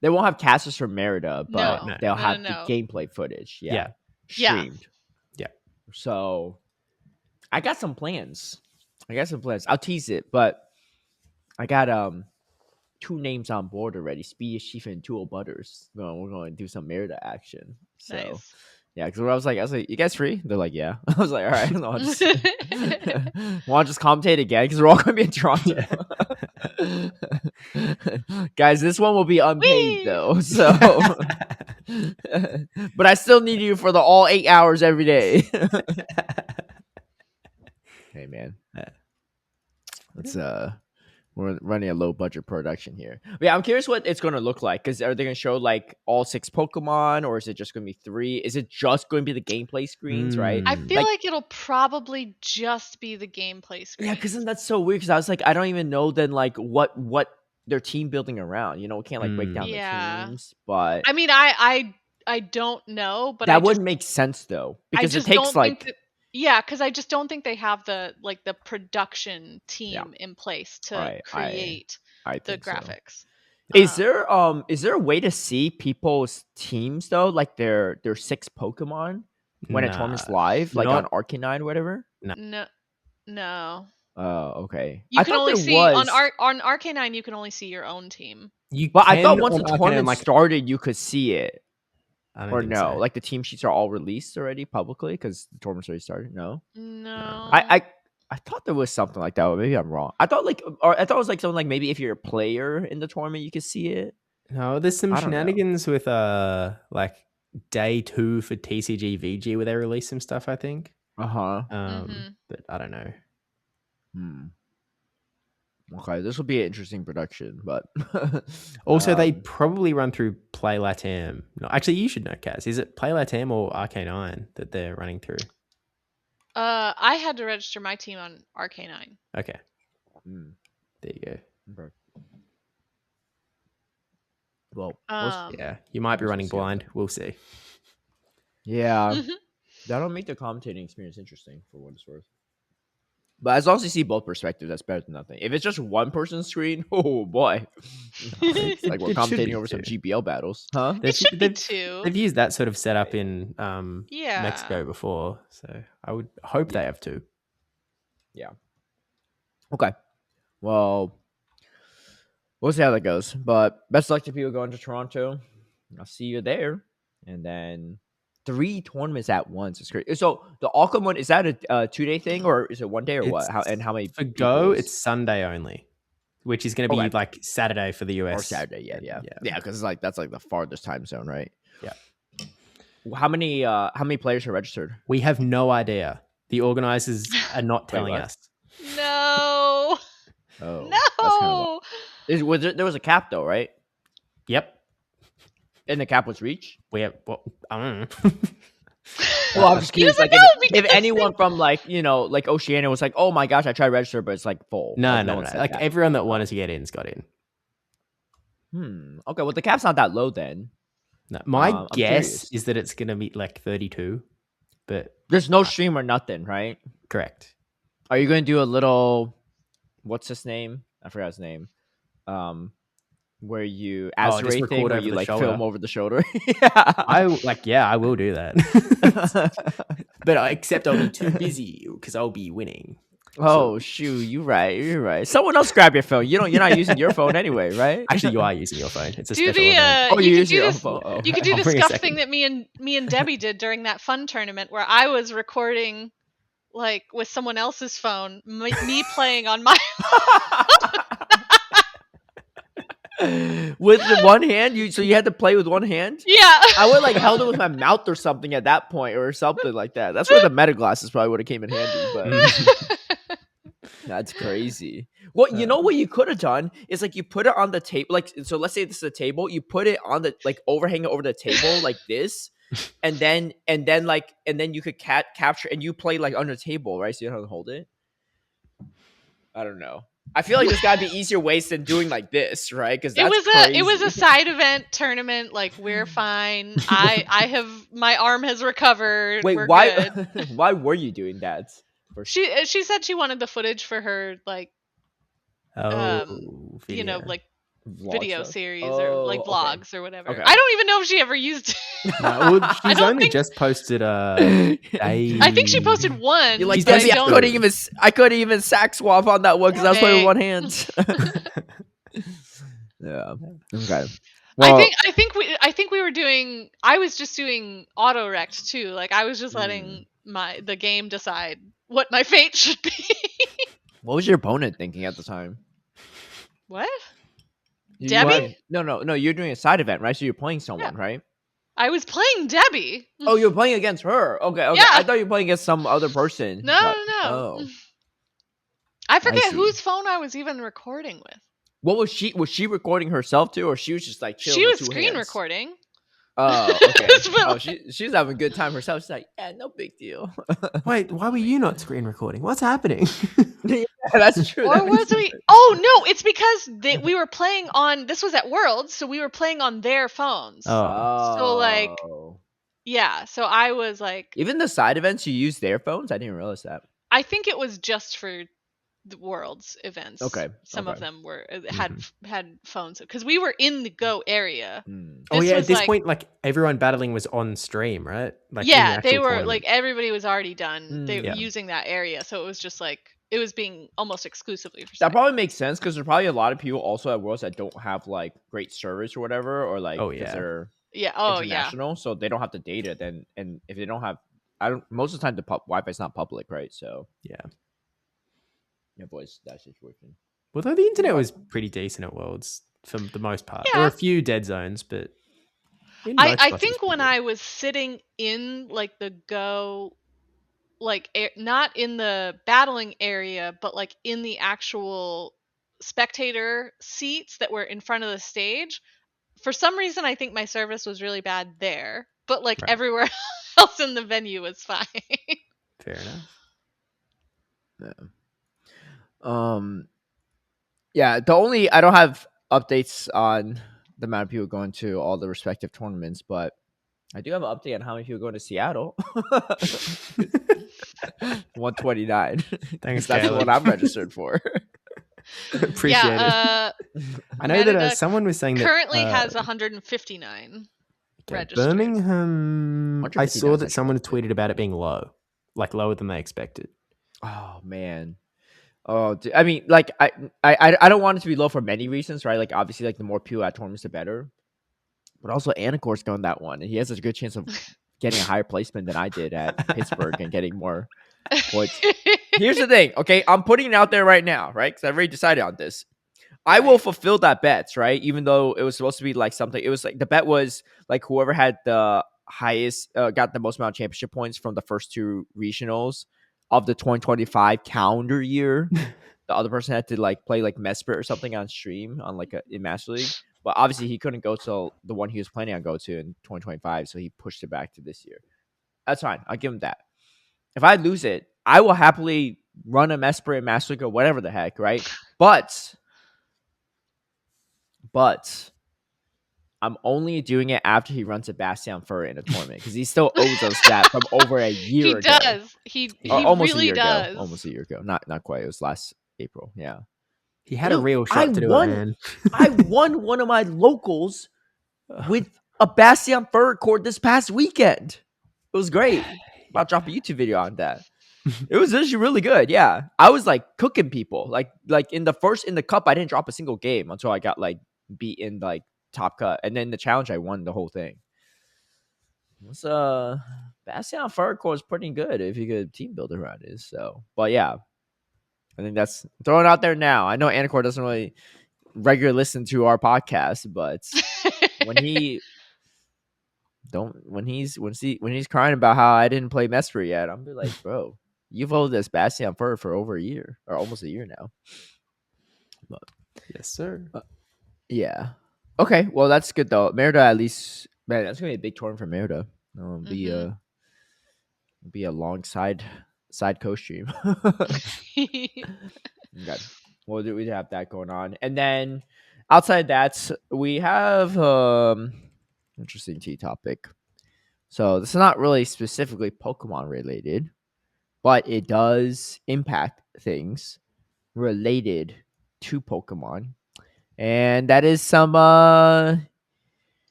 A: They won't have casters from Merida, but they'll have the gameplay footage.
C: Yeah.
A: Streamed.
C: Yeah.
A: So I got some plans. I'll tease it, but I got 2 names on board already: Speedy Chief and Tool Butters. We're going to do some Merida action. So
B: nice.
A: Yeah, because I was like, you guys free? They're like, yeah. I was like, all right, I'll just want to just commentate again because we're all going to be in Toronto. Guys, this one will be unpaid though, so. But I still need you for the all 8 hours every day. Hey man, let's we're running a low budget production here. But yeah, I'm curious what it's going to look like. Because are they going to show like all 6 Pokemon, or is it just going to be 3? Is it just going to be the gameplay screens, right?
B: I feel like it'll probably just be the gameplay screens.
A: Yeah, because then that's so weird. Because I was like, I don't even know then like what they're team building around. We can't like break down the teams. But
B: I mean, I don't know, but
A: that wouldn't make sense though, because it takes like.
B: Yeah, because I just don't think they have the production team in place to create the graphics.
A: Is there a way to see people's teams though, like their 6 Pokemon when a tournament's live, like on Arcanine or whatever?
B: No.
A: Oh, okay.
B: You can only see on Arcanine. You can only see your own team.
A: But I thought once the tournament started, you could see it. Or no, so. Like the team sheets are all released already publicly because the tournament's already started. No. I thought there was something like that. But maybe I'm wrong. I thought it was like something like maybe if you're a player in the tournament, you could see it.
C: No, there's some shenanigans with like day 2 for TCG VG where they release some stuff. I think. But I don't know.
A: Okay, this will be an interesting production, but
C: also they probably run through Play Latam. No, actually, you should know, Kaz. Is it Play Latam or Arcanine that they're running through?
B: I had to register my team on Arcanine.
C: Okay, there you go. Okay.
A: Well,
C: yeah, you might be running blind. We'll see.
A: Yeah, that'll make the commentating experience interesting for what it's worth. But as long as you see both perspectives, that's better than nothing. If it's just one person's screen, oh boy. It's like we're commentating over some GBL battles. Huh?
B: It should be 2.
C: They've used that sort of setup in Mexico before. So I would hope they have 2.
A: Yeah. Okay. Well, we'll see how that goes. But best of luck to people going to Toronto. I'll see you there. And then 3 tournaments at once. It's great. So the Alchem one, is that a 2-day thing or is it 1 day or what? How many?
C: For Go, it's Sunday only, which is going to be like Saturday for the US.
A: Or Saturday, yeah. Because it's like that's like the farthest time zone, right?
C: Yeah.
A: How many players are registered?
C: We have no idea. The organizers are not telling us.
B: No.
A: Oh
B: no.
A: There was a cap though, right?
C: Yep.
A: And the cap was reached?
C: I don't know.
A: Well, I'm just curious. Like, if anyone from like Oceania was like, "Oh my gosh, I tried to register, but it's like full."
C: No. Like everyone that wanted to get in's got in.
A: Okay. Well, the cap's not that low then.
C: No, my guess is that it's gonna be like 32, but
A: there's no stream or nothing, right?
C: Correct.
A: Are you going to do a little? What's his name? I forgot his name. Where you Azure thing, where you like film over the shoulder.
C: I will do that. But except I'll be too busy because I'll be winning.
A: Oh shoot, you're right. Someone else grab your phone. You're not using your phone anyway, right?
C: Actually, you are using your phone. It's a
B: special
C: event.
B: You could do the scuff thing that me and Debbie did during that fun tournament where I was recording like with someone else's phone, me playing on my
A: with the one hand, so you had to play with one hand.
B: Yeah,
A: I would like held it with my mouth or something at that point, or something like that. That's where the meta glasses probably would have came in handy. But that's crazy. Well, you know what you could have done is like you put it on the table, like so. Let's say this is a table. You put it on the overhang it over the table like this, and then you could capture and you play like under the table, right? So you don't have to hold it. I don't know. I feel like there's got to be easier ways than doing like this, right? Because
B: it was a side event tournament. Like we're fine. My arm has recovered.
A: Wait, why? Why were you doing that?
B: She said she wanted the footage for her like, like video series or like vlogs or whatever. Okay. I don't even know if she ever used it.
C: No, well, she's only just posted
B: I think she posted one.
A: You're like, I couldn't even sack swap on that one because I was playing with one hand. Yeah. Okay. Well,
B: I think we were doing. I was just doing auto rect too. Like I was just letting the game decide what my fate should be.
A: What was your opponent thinking at the time?
B: What? Debbie?
A: No. You're doing a side event, right? So you're playing someone, right?
B: I was playing Debbie.
A: Oh, you're playing against her. Okay.
B: Yeah.
A: I thought you were playing against some other person.
B: No. Oh. I forget whose phone I was even recording with.
A: What was she? Was she recording herself too, or she was just like chilling?
B: She was
A: with
B: screen recording.
A: Oh, okay. She's having a good time herself. She's like, yeah, no big deal.
C: Wait, why were you not screen recording? What's happening?
A: Yeah, that's true.
B: Or was we? Oh no, it's because we were playing on. This was at Worlds, so we were playing on their phones.
A: Oh,
B: so like, yeah. So I was like,
A: even the side events, you use their phones. I didn't realize that.
B: I think it was just for the Worlds events.
A: Okay.
B: Some of them were had phones because we were in the Go area.
C: Oh yeah, at this point, like everyone battling was on stream, right? Like
B: yeah, they were tournament. Like everybody was already done. They were using that area, so it was just like it was being almost exclusively for.
A: That probably makes sense because there's probably a lot of people also at Worlds that don't have like great service or whatever, or like they're international, so they don't have the data. Then and if they don't have, most of the time the Wi-Fi is not public, right? So boys, that situation.
C: Although the internet was pretty decent at Worlds for the most part, there were a few dead zones, but
B: I think when I was sitting in like the Go, like not in the battling area, but like in the actual spectator seats that were in front of the stage, for some reason I think my service was really bad there, but like everywhere else in the venue was fine.
C: Fair enough.
A: Yeah. The only I don't have updates on the amount of people going to all the respective tournaments, but I do have an update on how many people going to Seattle. 129.
C: Thanks,
A: that's what I'm registered for.
C: Appreciate it. I know that someone was saying
B: currently has 159 registered.
C: Birmingham. I saw that someone tweeted about it being low, like lower than they expected.
A: Oh man. Oh, I mean, like I don't want it to be low for many reasons, right? Like obviously, like the more people at tournaments, the better. But also, Anacor's going that one, and he has a good chance of getting a higher placement than I did at Pittsburgh and getting more points. Here's the thing, okay? I'm putting it out there right now, right? Because I've already decided on this. I will fulfill that bet, right? Even though it was supposed to be like something. It was like the bet was like whoever had the highest, got the most amount of championship points from the first two regionals of the 2025 calendar year. The other person had to like play like Mesper or something on stream on like in Master League. But obviously he couldn't go till the one he was planning on go to in 2025, so he pushed it back to this year. That's fine. I'll give him that. If I lose it, I will happily run a Mesper in Master League or whatever the heck, right? But I'm only doing it after he runs a Bastion Fur in a tournament because he still owes us that from over a year ago.
B: He does. He almost really does.
A: Almost a year ago. Not quite. It was last April. Yeah.
C: He had a real shot to do it, man.
A: I won one of my locals with a Bastion Fur record this past weekend. It was great. I'll drop a YouTube video on that. It was actually really good. Yeah. I was like cooking people. Like in the cup, I didn't drop a single game until I got like beat in like top cut. And then the challenge, I won the whole thing. It's Bastion Fur record is pretty good if you could team build around it. So, but yeah. I think that's throwing out there now. I know Anacor doesn't really regularly listen to our podcast, but when he's crying about how I didn't play Mesper yet, I'm be like, bro, you've owed this Bastion Fur for over a year or almost a year now.
C: But, yes, sir.
A: Yeah. Okay. Well, that's good though. Merida, at least, man, that's gonna be a big tournament for Merida. Be a long side co-stream. Okay. Well, we have that going on, and then outside that, we have interesting tea topic. So this is not really specifically Pokemon related, but it does impact things related to Pokemon, and that is some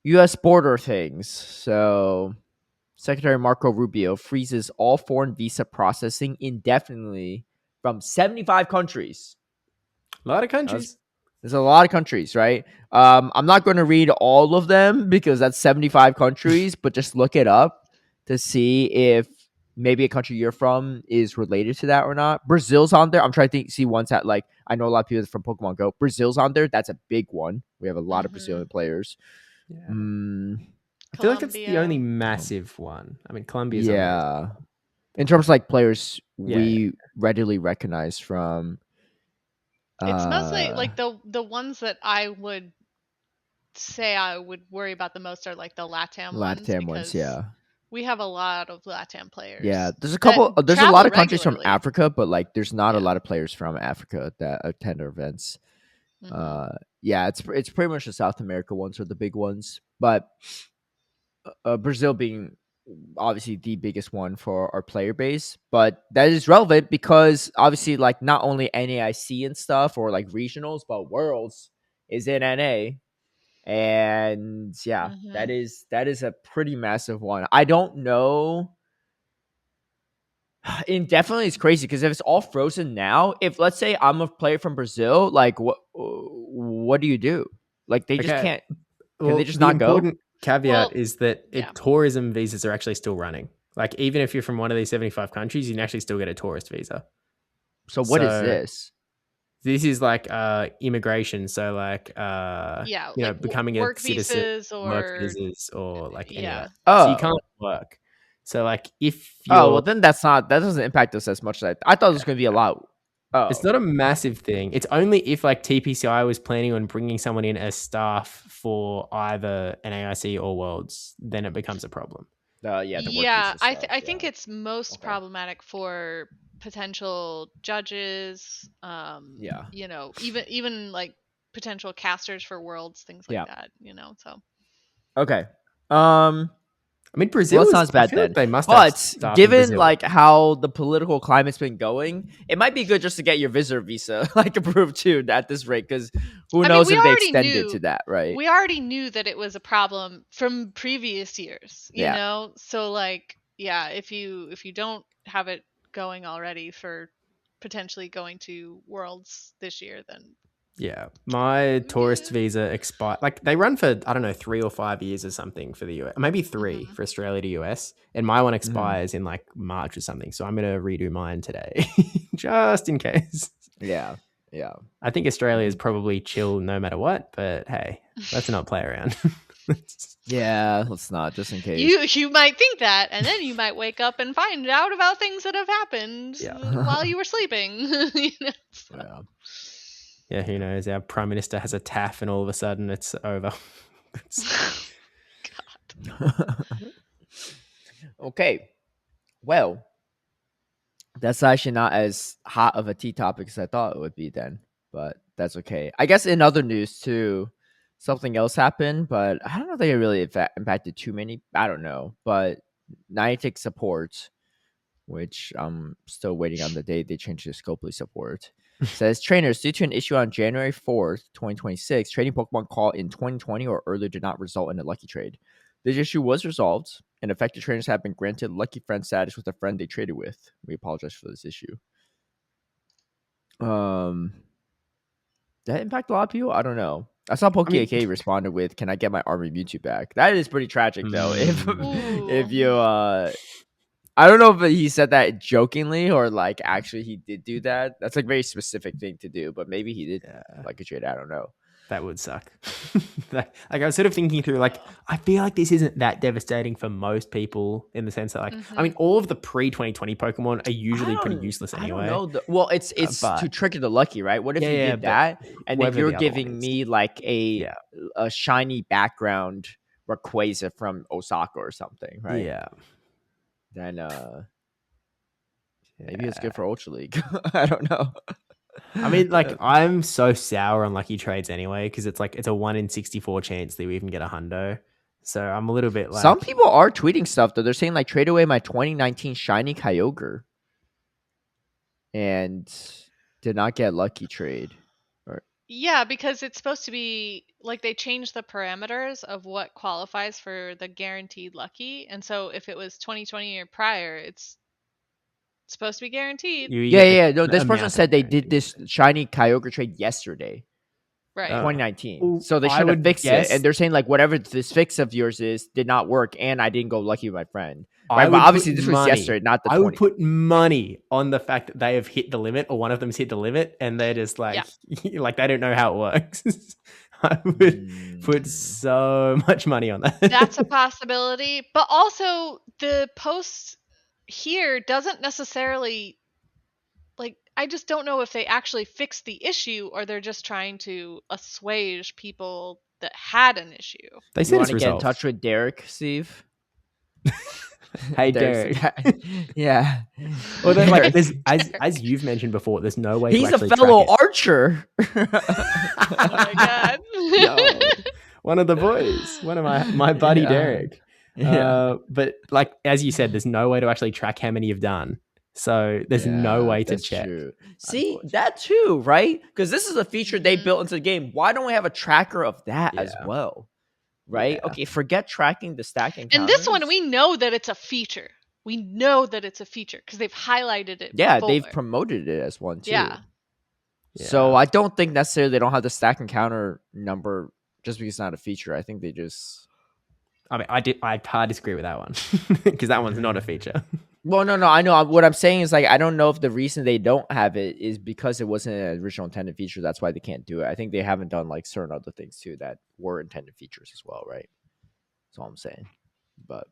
A: U.S. border things. So Secretary Marco Rubio freezes all foreign visa processing indefinitely from 75 countries.
C: A lot of countries.
A: There's a lot of countries, right? I'm not going to read all of them because that's 75 countries, but just look it up to see if maybe a country you're from is related to that or not. Brazil's on there. I'm trying to see ones that, like, I know a lot of people from Pokemon Go. Brazil's on there. That's a big one. We have a lot of Brazilian players.
C: Yeah. I feel like it's the only massive one. I mean, Colombia's
A: on in terms of like players we readily recognize from.
B: It's mostly like the ones that I would say I would worry about the most are like the LATAM ones.
A: Yeah.
B: We have a lot of LATAM players.
A: Yeah, there's a couple. There's a lot of countries from Africa, but like there's not a lot of players from Africa that attend our events. Mm-hmm. It's pretty much the South America ones are the big ones, but Brazil being obviously the biggest one for our player base, but that is relevant because obviously like not only NAIC and stuff or like regionals, but Worlds is in NA. And yeah, that is a pretty massive one. I don't know. Indefinitely is crazy because if it's all frozen now, if let's say I'm a player from Brazil, like what do you do? Like they just can't. Can they just not go?
C: The important caveat is that tourism visas are actually still running. Like even if you're from one of these 75 countries, you can actually still get a tourist visa.
A: So what is this?
C: This is like immigration. So like like becoming a citizen, work visas or like anyway. So you can't work. So like if you're
A: then that doesn't impact us as much as I thought it was going to be a lot.
C: It's not a massive thing. It's only if like TPCI was planning on bringing someone in as staff for either an AIC or Worlds, then it becomes a problem.
B: I think it's most problematic for potential judges. You know, even like potential casters for Worlds, things like that. You know, so
A: okay.
C: I mean, Brazil
A: sounds bad then.
C: Like they must
A: but given like how the political climate's been going, it might be good just to get your visitor visa like approved too at this rate, because who knows if they extend it to that, right?
B: We already knew that it was a problem from previous years, you know. So like, if you don't have it going already for potentially going to Worlds this year, then.
C: Yeah, my tourist visa expired. Like they run for, I don't know, 3 or 5 years or something for the US, maybe 3 for Australia to US, and my one expires in like March or something. So I'm gonna redo mine today, just in case.
A: Yeah.
C: I think Australia is probably chill no matter what, but hey, let's not play around.
A: Let's not, just in case.
B: You might think that, and then you might wake up and find out about things that have happened while you were sleeping. You know,
C: Yeah, who knows? Our prime minister has a TAF and all of a sudden it's over.
A: God. Okay. Well, that's actually not as hot of a tea topic as I thought it would be then, but that's okay. I guess in other news too, something else happened, but I don't know if they really impacted too many. I don't know, but Niantic support, which I'm still waiting on the day they change the Scopely support. Says trainers, due to an issue on January 4th, 2026, trading Pokemon caught in 2020 or earlier did not result in a lucky trade. This issue was resolved, and affected trainers have been granted lucky friend status with a friend they traded with. We apologize for this issue. Did that impact a lot of people? I don't know. I saw PokeAK responded with, "Can I get my Army Mewtwo back?" That is pretty tragic, though. If you I don't know if he said that jokingly or like actually he did do that. That's like a very specific thing to do, but maybe he did like a trade. I don't know.
C: That would suck. Like I was sort of thinking through, like, I feel like this isn't that devastating for most people in the sense that, like, I mean, all of the pre-2020 Pokemon are usually pretty useless anyway.
A: I don't know. Well, it's to trigger the lucky, right? What if you did that, and then you're giving me like a shiny background Rayquaza from Osaka or something, right?
C: Yeah.
A: Then maybe it's good for Ultra League. I don't know.
C: I mean, like, I'm so sour on lucky trades anyway, because it's like it's a 1 in 64 chance that we even get a hundo. So I'm a little bit like,
A: some people are tweeting stuff though. They're saying like trade away my 2019 shiny Kyogre and did not get lucky trade.
B: Yeah, because it's supposed to be like they changed the parameters of what qualifies for the guaranteed lucky, and so if it was 2020 or prior, it's supposed to be guaranteed.
A: No, this person said they did this shiny Kyogre trade yesterday,
B: right?
A: 2019. So they should have fixed it, and they're saying like whatever this fix of yours is did not work, and I didn't go lucky with my friend. Right? But obviously this was yesterday, not the.
C: 20. I would put money on the fact that they have hit the limit, or one of them's hit the limit, and they're just like, like they don't know how it works. I would put so much money on that.
B: That's a possibility, but also the post here doesn't necessarily, like, I just don't know if they actually fixed the issue or they're just trying to assuage people that had an issue.
C: They said it's resolved.
A: Get in touch with Derek, Steve?
C: Hey, Derek.
A: Yeah.
C: Well, then, like, as you've mentioned before, there's no way
A: he's
C: to
A: a fellow archer.
B: Oh my god.
C: Yo, one of the boys. One of my buddy Derek. But like as you said, there's no way to actually track how many you've done. So there's no way to check.
A: True. See, that too, right? Because this is a feature they built into the game. Why don't we have a tracker of that as well? Right? Okay, forget tracking the stack encounters.
B: And this one, we know that it's a feature. We know that it's a feature because they've highlighted it.
A: Yeah,
B: before.
A: They've promoted it as one too.
B: Yeah.
A: So I don't think necessarily they don't have the stack encounter number just because it's not a feature. I think they just.
C: I mean, I hard disagree with that one because that one's not a feature.
A: Well, no, I know. What I'm saying is, like, I don't know if the reason they don't have it is because it wasn't an original intended feature. That's why they can't do it. I think they haven't done, like, certain other things, too, that were intended features as well, right? That's all I'm saying. But,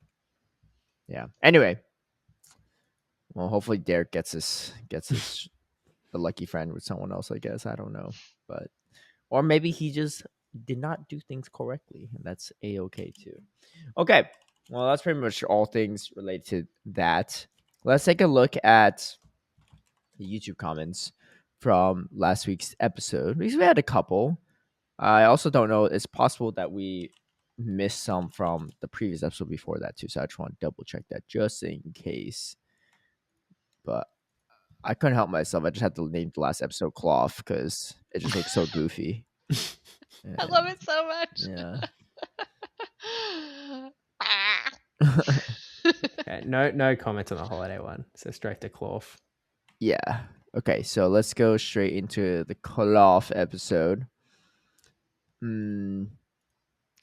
A: yeah. Anyway. Well, hopefully Derek gets a lucky friend with someone else, I guess. I don't know. But, or maybe he just did not do things correctly, and that's A-okay, too. Okay. Well, that's pretty much all things related to that. Let's take a look at the YouTube comments from last week's episode, because we had a couple. I also don't know. It's possible that we missed some from the previous episode before that, too. So I just want to double check that just in case. But I couldn't help myself. I just had to name the last episode Cloth because it just looks so goofy.
B: I love it so much.
A: Yeah.
C: Okay, no comments on the holiday one. So straight to Cloth.
A: Yeah. Okay, so let's go straight into the Cloth episode. All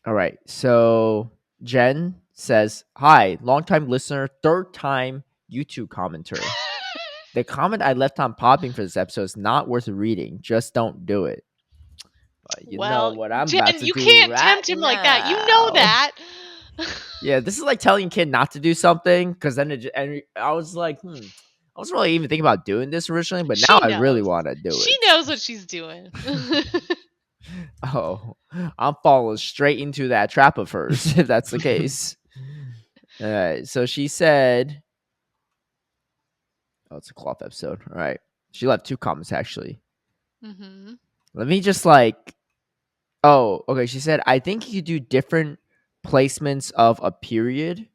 A: right. So Jen says, "Hi, longtime listener, third time YouTube commenter. The comment I left on popping for this episode is not worth reading. Just don't do it." But you know what I'm
B: Jen,
A: about to do.
B: You can't tempt him like that. You know that.
A: Yeah, this is like telling a kid not to do something because then I was like, I wasn't really even thinking about doing this originally, but now I really want to do it.
B: She knows what she's doing.
A: Oh, I'm falling straight into that trap of hers if that's the case. All right, so she said, "Oh, it's a Cloth episode." All right, she left 2 comments actually.
B: Mm-hmm.
A: Let me just like, oh, okay. She said, "I think you do different placements of a period."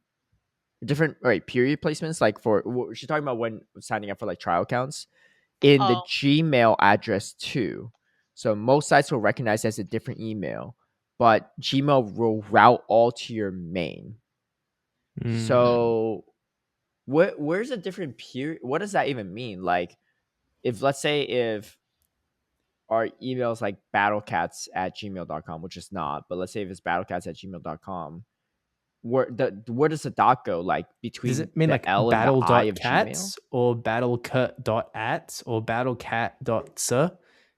A: Period placements, like for she's talking about when signing up for like trial accounts in the Gmail address too. So most sites will recognize it as a different email, but Gmail will route all to your main. So where's a different period? What does that even mean? Like, if let's say if our email is like battlecats@gmail.com, which is not, but let's say if it's battlecats@gmail.com, where does the dot go? Like between
C: does it mean like
A: L
C: battle
A: and the I of
C: cats
A: Gmail?
C: or battlecat.ats or battlecat.sir?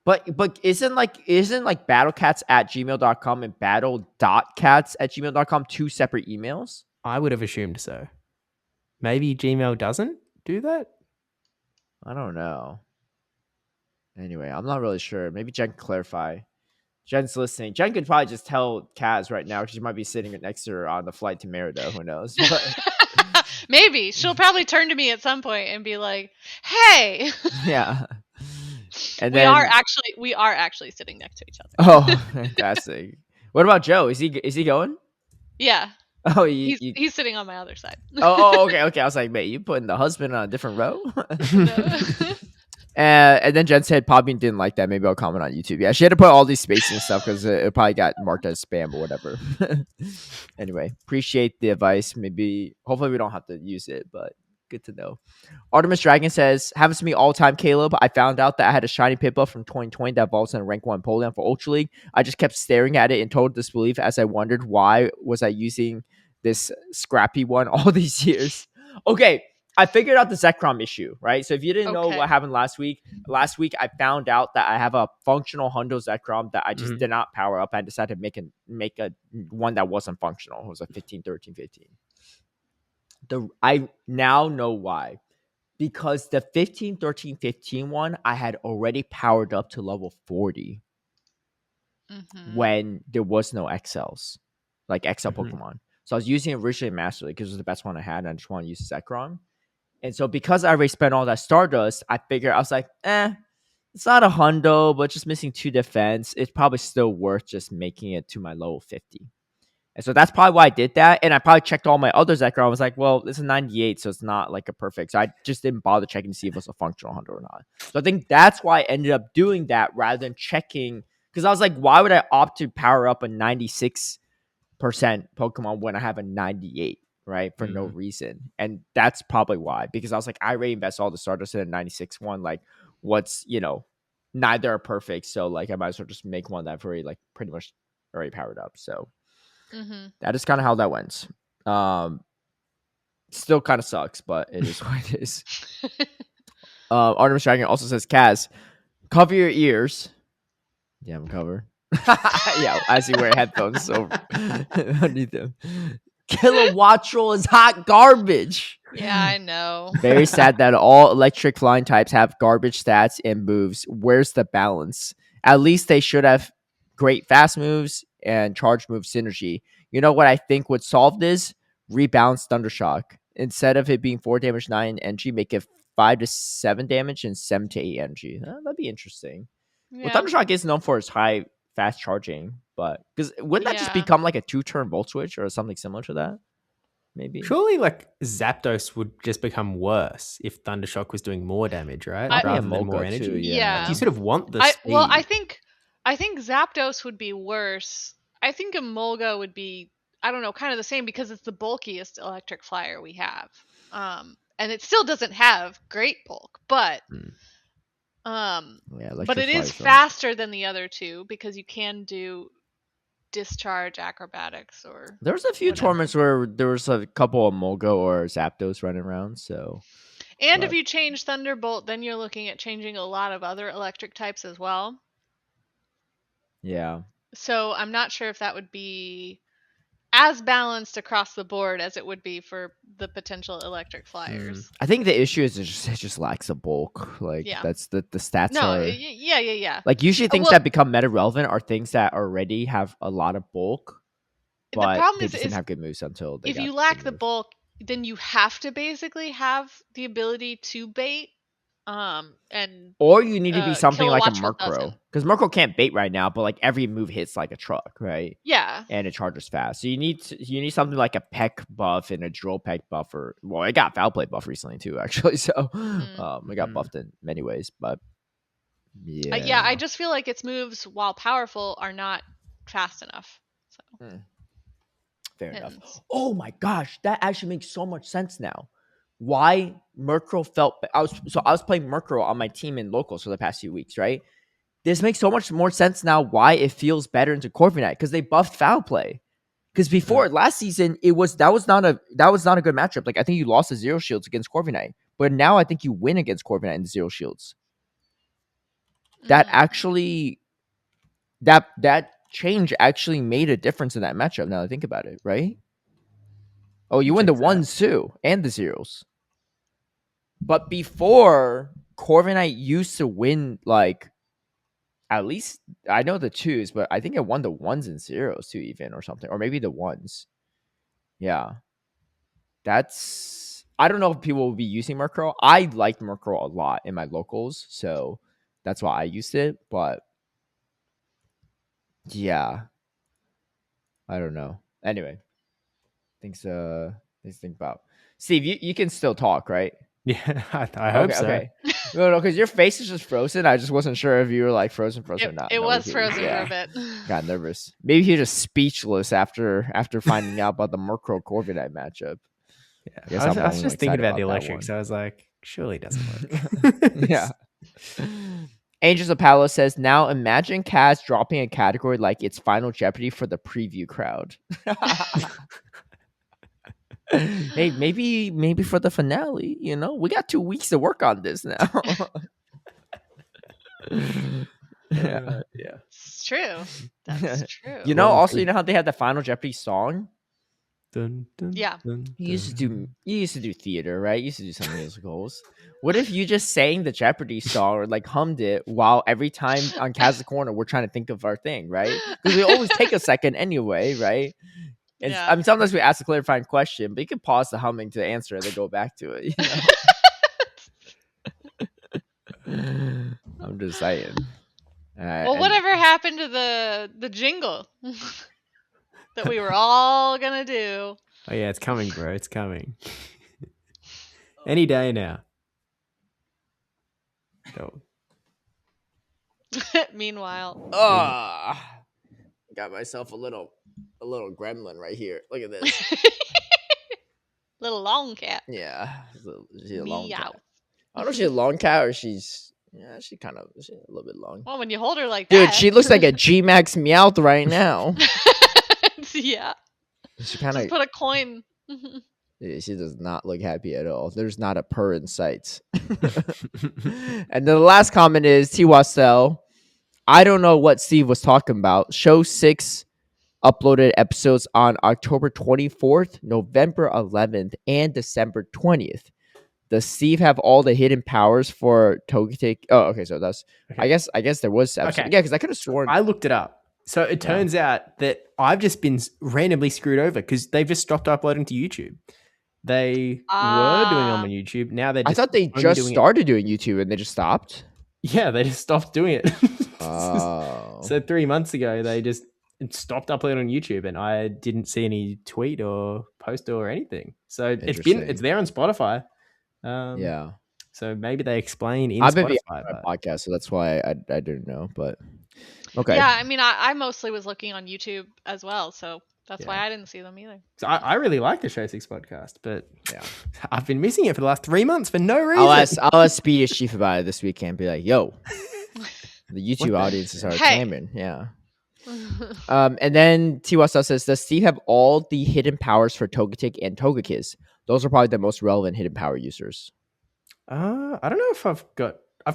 A: But isn't battlecats@gmail.com and battle.cats@gmail.com 2 separate emails?
C: I would have assumed so. Maybe Gmail doesn't do that?
A: I don't know. Anyway, I'm not really sure. Maybe Jen can clarify. Jen's listening. Jen could probably just tell Kaz right now because she might be sitting next to her on the flight to Merida. Who knows?
B: Maybe. She'll probably turn to me at some point and be like, "Hey."
A: Yeah. And
B: we are actually sitting next to each other.
A: Oh, fantastic. What about Joe? Is he going?
B: Yeah.
A: Oh,
B: he's sitting on my other side.
A: Okay. I was like, mate, you putting the husband on a different row? And then Jen said Poppy didn't like that. Maybe I'll comment on YouTube. Yeah, she had to put all these spaces and stuff because it probably got marked as spam or whatever. Anyway, appreciate the advice. Hopefully we don't have to use it, but good to know. Artemis Dragon says, "Happens to me all time, Caleb. I found out that I had a shiny Pippa from 2020 that vaults in a rank 1 Poleon for Ultra League. I just kept staring at it in total disbelief as I wondered why was I using this scrappy one all these years." Okay, I figured out the Zekrom issue, right? So if you didn't know what happened last week I found out that I have a functional Hundo Zekrom that I just did not power up. I decided to make a one that wasn't functional. It was a 15, 13, 15. I now know why. Because the 15, 13, 15 one, I had already powered up to level 40 when there was no XLs, like XL Pokemon. So I was using it originally Master League because it was the best one I had, and I just want to use Zekrom. And so because I already spent all that Stardust, I was like, it's not a Hundo, but just missing 2 defense. It's probably still worth just making it to my level 50. And so that's probably why I did that. And I probably checked all my others that I was like, well, it's a 98, so it's not like a perfect. So I just didn't bother checking to see if it was a functional hunter or not. So I think that's why I ended up doing that rather than checking. Because I was like, why would I opt to power up a 96% Pokemon when I have a 98, right? For no reason. And that's probably why. Because I was like, I already invest all the Stardust in a 96 one. Like, what's, neither are perfect. So, like, I might as well just make one that I've already, like, pretty much already powered up. So. That is kind of how that went. Still kind of sucks, but it is what it is. Artemis Dragon also says, Kaz, cover your ears. Yeah, I'm covered. Yeah, as you wear headphones underneath them. Kilowattrel is hot garbage.
B: Yeah, I know.
A: Very sad that all electric flying types have garbage stats and moves. Where's the balance? At least they should have great fast moves and charge move synergy. You know what I think would solve this? Rebalance Thundershock. Instead of it being 4 damage, 9 energy, make it 5 to 7 damage and 7 to 8 energy. That'd be interesting. Yeah. Well, Thundershock is known for its high fast charging, but because wouldn't that just become like a 2-turn Volt Switch or something similar to that? Maybe.
C: Surely, like, Zapdos would just become worse if Thundershock was doing more damage, right? Rather than more energy.
B: Too, yeah.
C: You sort of want the speed.
B: Well, I think Zapdos would be worse. I think Emolga would be, I don't know, kind of the same because it's the bulkiest electric flyer we have. And it still doesn't have great bulk, but but it is faster than the other two because you can do discharge acrobatics or
A: there's a few tournaments where there was a couple of Emolga or Zapdos running around. So,
B: and if you change Thunderbolt, then you're looking at changing a lot of other electric types as well.
A: Yeah.
B: So I'm not sure if that would be as balanced across the board as it would be for the potential electric flyers.
A: I think the issue is it just lacks a bulk. Like that's the stats are.
B: Yeah.
A: Like usually things that become meta relevant are things that already have a lot of bulk. But the problem is didn't have good moves until they
B: if you lack the bulk, then you have to basically have the ability to bait.
A: Or you need to be something like a Murkrow, because Murkrow can't bait right now, but like every move hits like a truck, right?
B: Yeah,
A: and it charges fast. So you need something like a Peck buff and a Drill Peck buff, or well, it got Foul Play buff recently too, actually. So it got buffed in many ways, but
B: yeah, I just feel like its moves, while powerful, are not fast enough. So
A: fair enough. Oh my gosh, that actually makes so much sense now. Why Murkrow felt I was playing Murkrow on my team in locals for the past few weeks, right? This makes so much more sense now why it feels better into Corviknight, because they buffed Foul Play. Because before last season, that was not a good matchup. Like I think you lost the Zero Shields against Corviknight, but now I think you win against Corviknight in the Zero Shields. That actually that change actually made a difference in that matchup. Now that I think about it, right? Oh, you win the ones too and the zeros. But before, Corviknight used to win, like, at least, I know the twos, but I think it won the ones and zeros too, even, or something. Or maybe the ones. Yeah. I don't know if people will be using Murkrow. I liked Murkrow a lot in my locals, so that's why I used it. But, yeah. I don't know. Anyway. Things to think about. Steve, you can still talk, right?
C: Yeah, I hope so.
A: Okay. No, because your face is just frozen. I just wasn't sure if you were like frozen or not.
B: It was frozen for a bit.
A: Got nervous. Maybe you're just speechless after finding out about the Murkrow Corviknight matchup.
C: Yeah, I was just thinking about the electric, so I was like, surely it doesn't work.
A: Yeah. Angels of Palo says, now imagine Kaz dropping a category like it's Final Jeopardy for the preview crowd. Hey, maybe for the finale, we got 2 weeks to work on this now. Yeah.
B: It's true. That's true.
A: Also, you know how they had the Final Jeopardy song?
C: Dun, dun,
B: yeah.
C: Dun,
A: You used to do theater, right? You used to do some musicals. What if you just sang the Jeopardy song or like hummed it while every time on Kaz's Corner we're trying to think of our thing, right? Because we always take a second anyway, right? And I mean, sometimes we ask a clarifying question, but you can pause the humming to answer and then go back to it. I'm just saying.
B: Well, whatever happened to the jingle? that we were all gonna do.
C: Oh yeah, it's coming, bro. It's coming. Any day now. Oh.
B: Meanwhile,
A: got myself a little gremlin right here. Look at this.
B: Little long cat.
A: Yeah, she's a long cat. I don't know if she's a
B: Meow.
A: she kind of a little bit long.
B: Well, when you hold her like
A: Dude,
B: that,
A: she looks like a G-Max Meowth right now.
B: Yeah.
A: She kind of
B: put a coin.
A: She does not look happy at all. There's not a purr in sight. And then the last comment is Twastell. I don't know what Steve was talking about. Show 6 uploaded episodes on October 24th, November 11th, and December 20th. Does Steve have all the hidden powers for Togetic? Oh, okay. So that's. Okay. I guess there was episode. Okay. Yeah, because I could have sworn.
C: I looked it up. So it turns out that I've just been randomly screwed over because they've just stopped uploading to YouTube. They were doing them on YouTube. Now they're just
A: I thought they just started doing YouTube and they just stopped.
C: Yeah, they just stopped doing it. So 3 months ago, they just stopped uploading on YouTube, and I didn't see any tweet or post or anything. So it's there on Spotify.
A: Yeah.
C: So maybe they explain in
A: I've been
C: Spotify.
A: My podcast, so that's why I didn't know. But okay.
B: Yeah, I mean, I mostly was looking on YouTube as well, so that's why I didn't see them either.
C: So I really like the Show 6 podcast, but I've been missing it for the last 3 months for no reason.
A: I'll ask Speedy Chief about it this weekend and be like, yo, the YouTube audiences are clamoring. Yeah. And then Twastell says, does Steve have all the hidden powers for Togetic and Togekiss? Those are probably the most relevant hidden power users.
C: I don't know if I've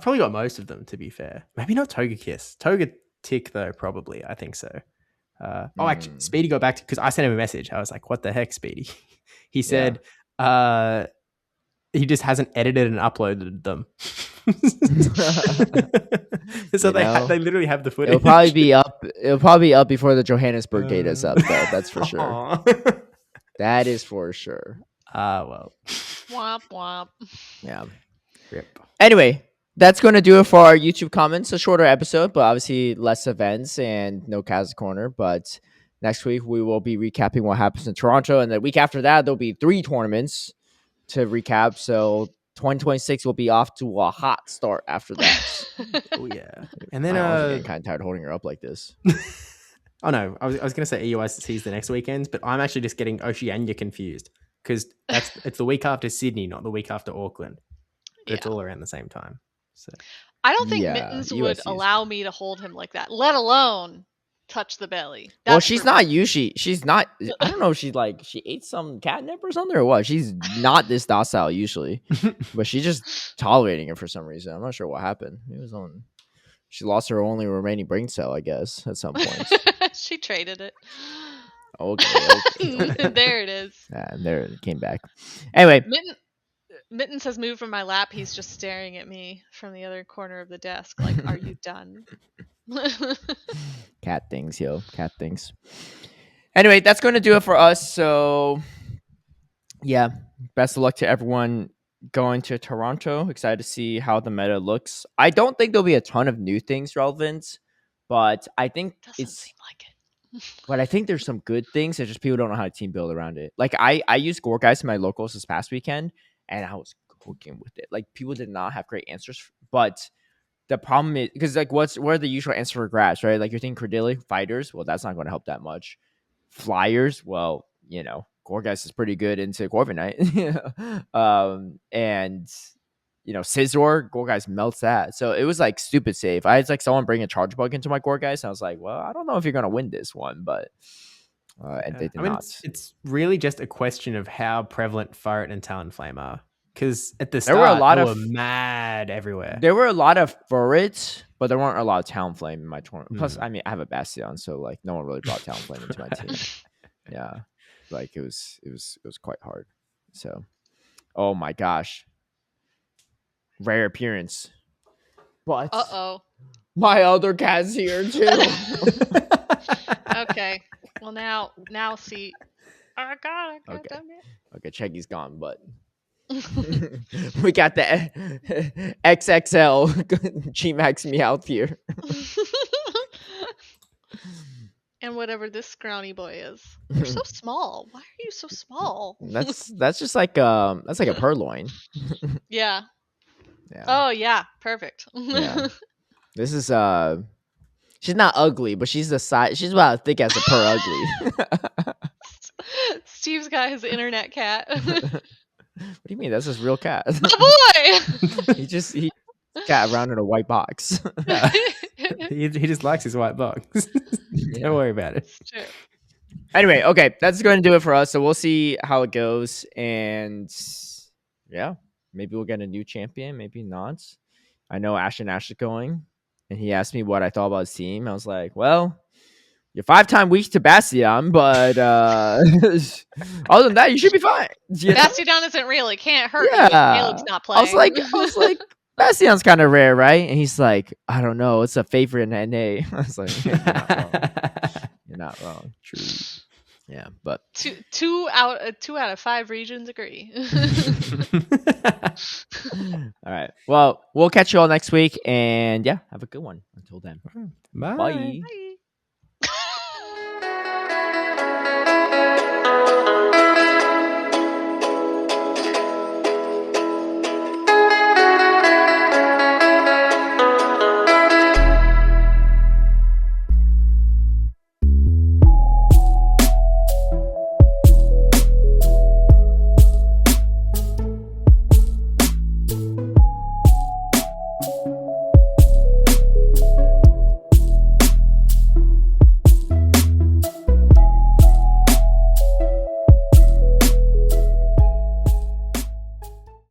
C: probably got most of them, to be fair. Maybe not Togekiss. Togetic, though, probably. I think so. Actually, Speedy got back to, because I sent him a message. I was like, what the heck, Speedy? He said he just hasn't edited and uploaded them. So they literally have the footage.
A: It'll probably be up before the Johannesburg date is up, though. That's for sure. That is for sure.
C: Well.
B: Womp womp.
A: Yeah.
C: Rip.
A: Anyway, that's going to do it for our YouTube comments. A shorter episode, but obviously less events and no Kaz Corner. But next week we will be recapping what happens in Toronto, and the week after that there'll be 3 tournaments to recap. So 2026 will be off to a hot start after that.
C: Oh yeah, and then
A: I'm getting kind of tired holding her up like this.
C: Oh no, I was going to say EUIC's the next weekend, but I'm actually just getting Oceania confused because it's the week after Sydney, not the week after Auckland. But it's all around the same time. So
B: I don't think Mittens would allow me to hold him like that, let alone touch the belly.
A: Well, she's not. I don't know if she ate some catnip or something or what. She's not this docile usually, but she's just tolerating it for some reason. I'm not sure what happened. She lost her only remaining brain cell, I guess, at some point.
B: She traded it.
A: Okay.
B: There it is.
A: And there it came back. Anyway.
B: Mittens has moved from my lap. He's just staring at me from the other corner of the desk like, are you done?
A: Cat things, yo. Cat things. Anyway, that's going to do it for us. So, yeah. Best of luck to everyone going to Toronto. Excited to see how the meta looks. I don't think there'll be a ton of new things relevant, but I think
B: doesn't seem like it.
A: But I think there's some good things. It's just people don't know how to team build around it. Like I used Gore Guys in my locals this past weekend, and I was cooking with it. Like people did not have great answers, but the problem is because like what are the usual answers for grass, right? Like you're thinking Credilli, fighters. Well, that's not going to help that much. Flyers, well, Gore Guys is pretty good into Corviknight. And Scizor, Gore Guys melts that. So it was like stupid safe. I had like someone bring a charge bug into my Gore Guys, and I was like, well, I don't know if you're gonna win this one, but and they did not.
C: It's really just a question of how prevalent Furret and Talonflame are. Because at the start, they were mad everywhere.
A: There were a lot of Furret, but there weren't a lot of Talonflame in my tournament. Plus, I mean, I have a Bastion, so like no one really brought Talonflame into my team. Yeah, like it was quite hard. So, oh my gosh, rare appearance. But my other cat's here too.
B: Okay, well now see. Oh God,
A: okay, Cheggy's gone, but. We got the XXL G-Max Meowth here.
B: And whatever this scrawny boy is. You're so small. Why are you so small?
A: That's just like that's like a purloin.
B: Yeah.
A: Yeah.
B: Oh yeah, perfect.
A: Yeah. This is she's not ugly, but she's the size. She's about as thick as a purr ugly.
B: Steve's got his internet cat.
A: What do you mean? That's his real cat.
B: My boy.
A: he cat around in a white box.
C: he just likes his white box. Don't worry about it.
A: Anyway, okay, that's going to do it for us. So we'll see how it goes, and yeah, maybe we'll get a new champion, maybe not. I know Ashton Ash is going, and he asked me what I thought about his team. I was like, well, you're 5-time weak to Bastion, but other than that, you should be fine.
B: Bastion isn't real. It can't hurt you. Caleb's not playing.
A: I was like, Bastion's kind of rare, right? And he's like, I don't know. It's a favorite in NA. I was like, you're not wrong. You're not wrong. True. Yeah, but
B: two out of 5 regions agree.
A: All right. Well, we'll catch you all next week, and yeah, have a good one. Until then,
C: Bye.
B: Bye.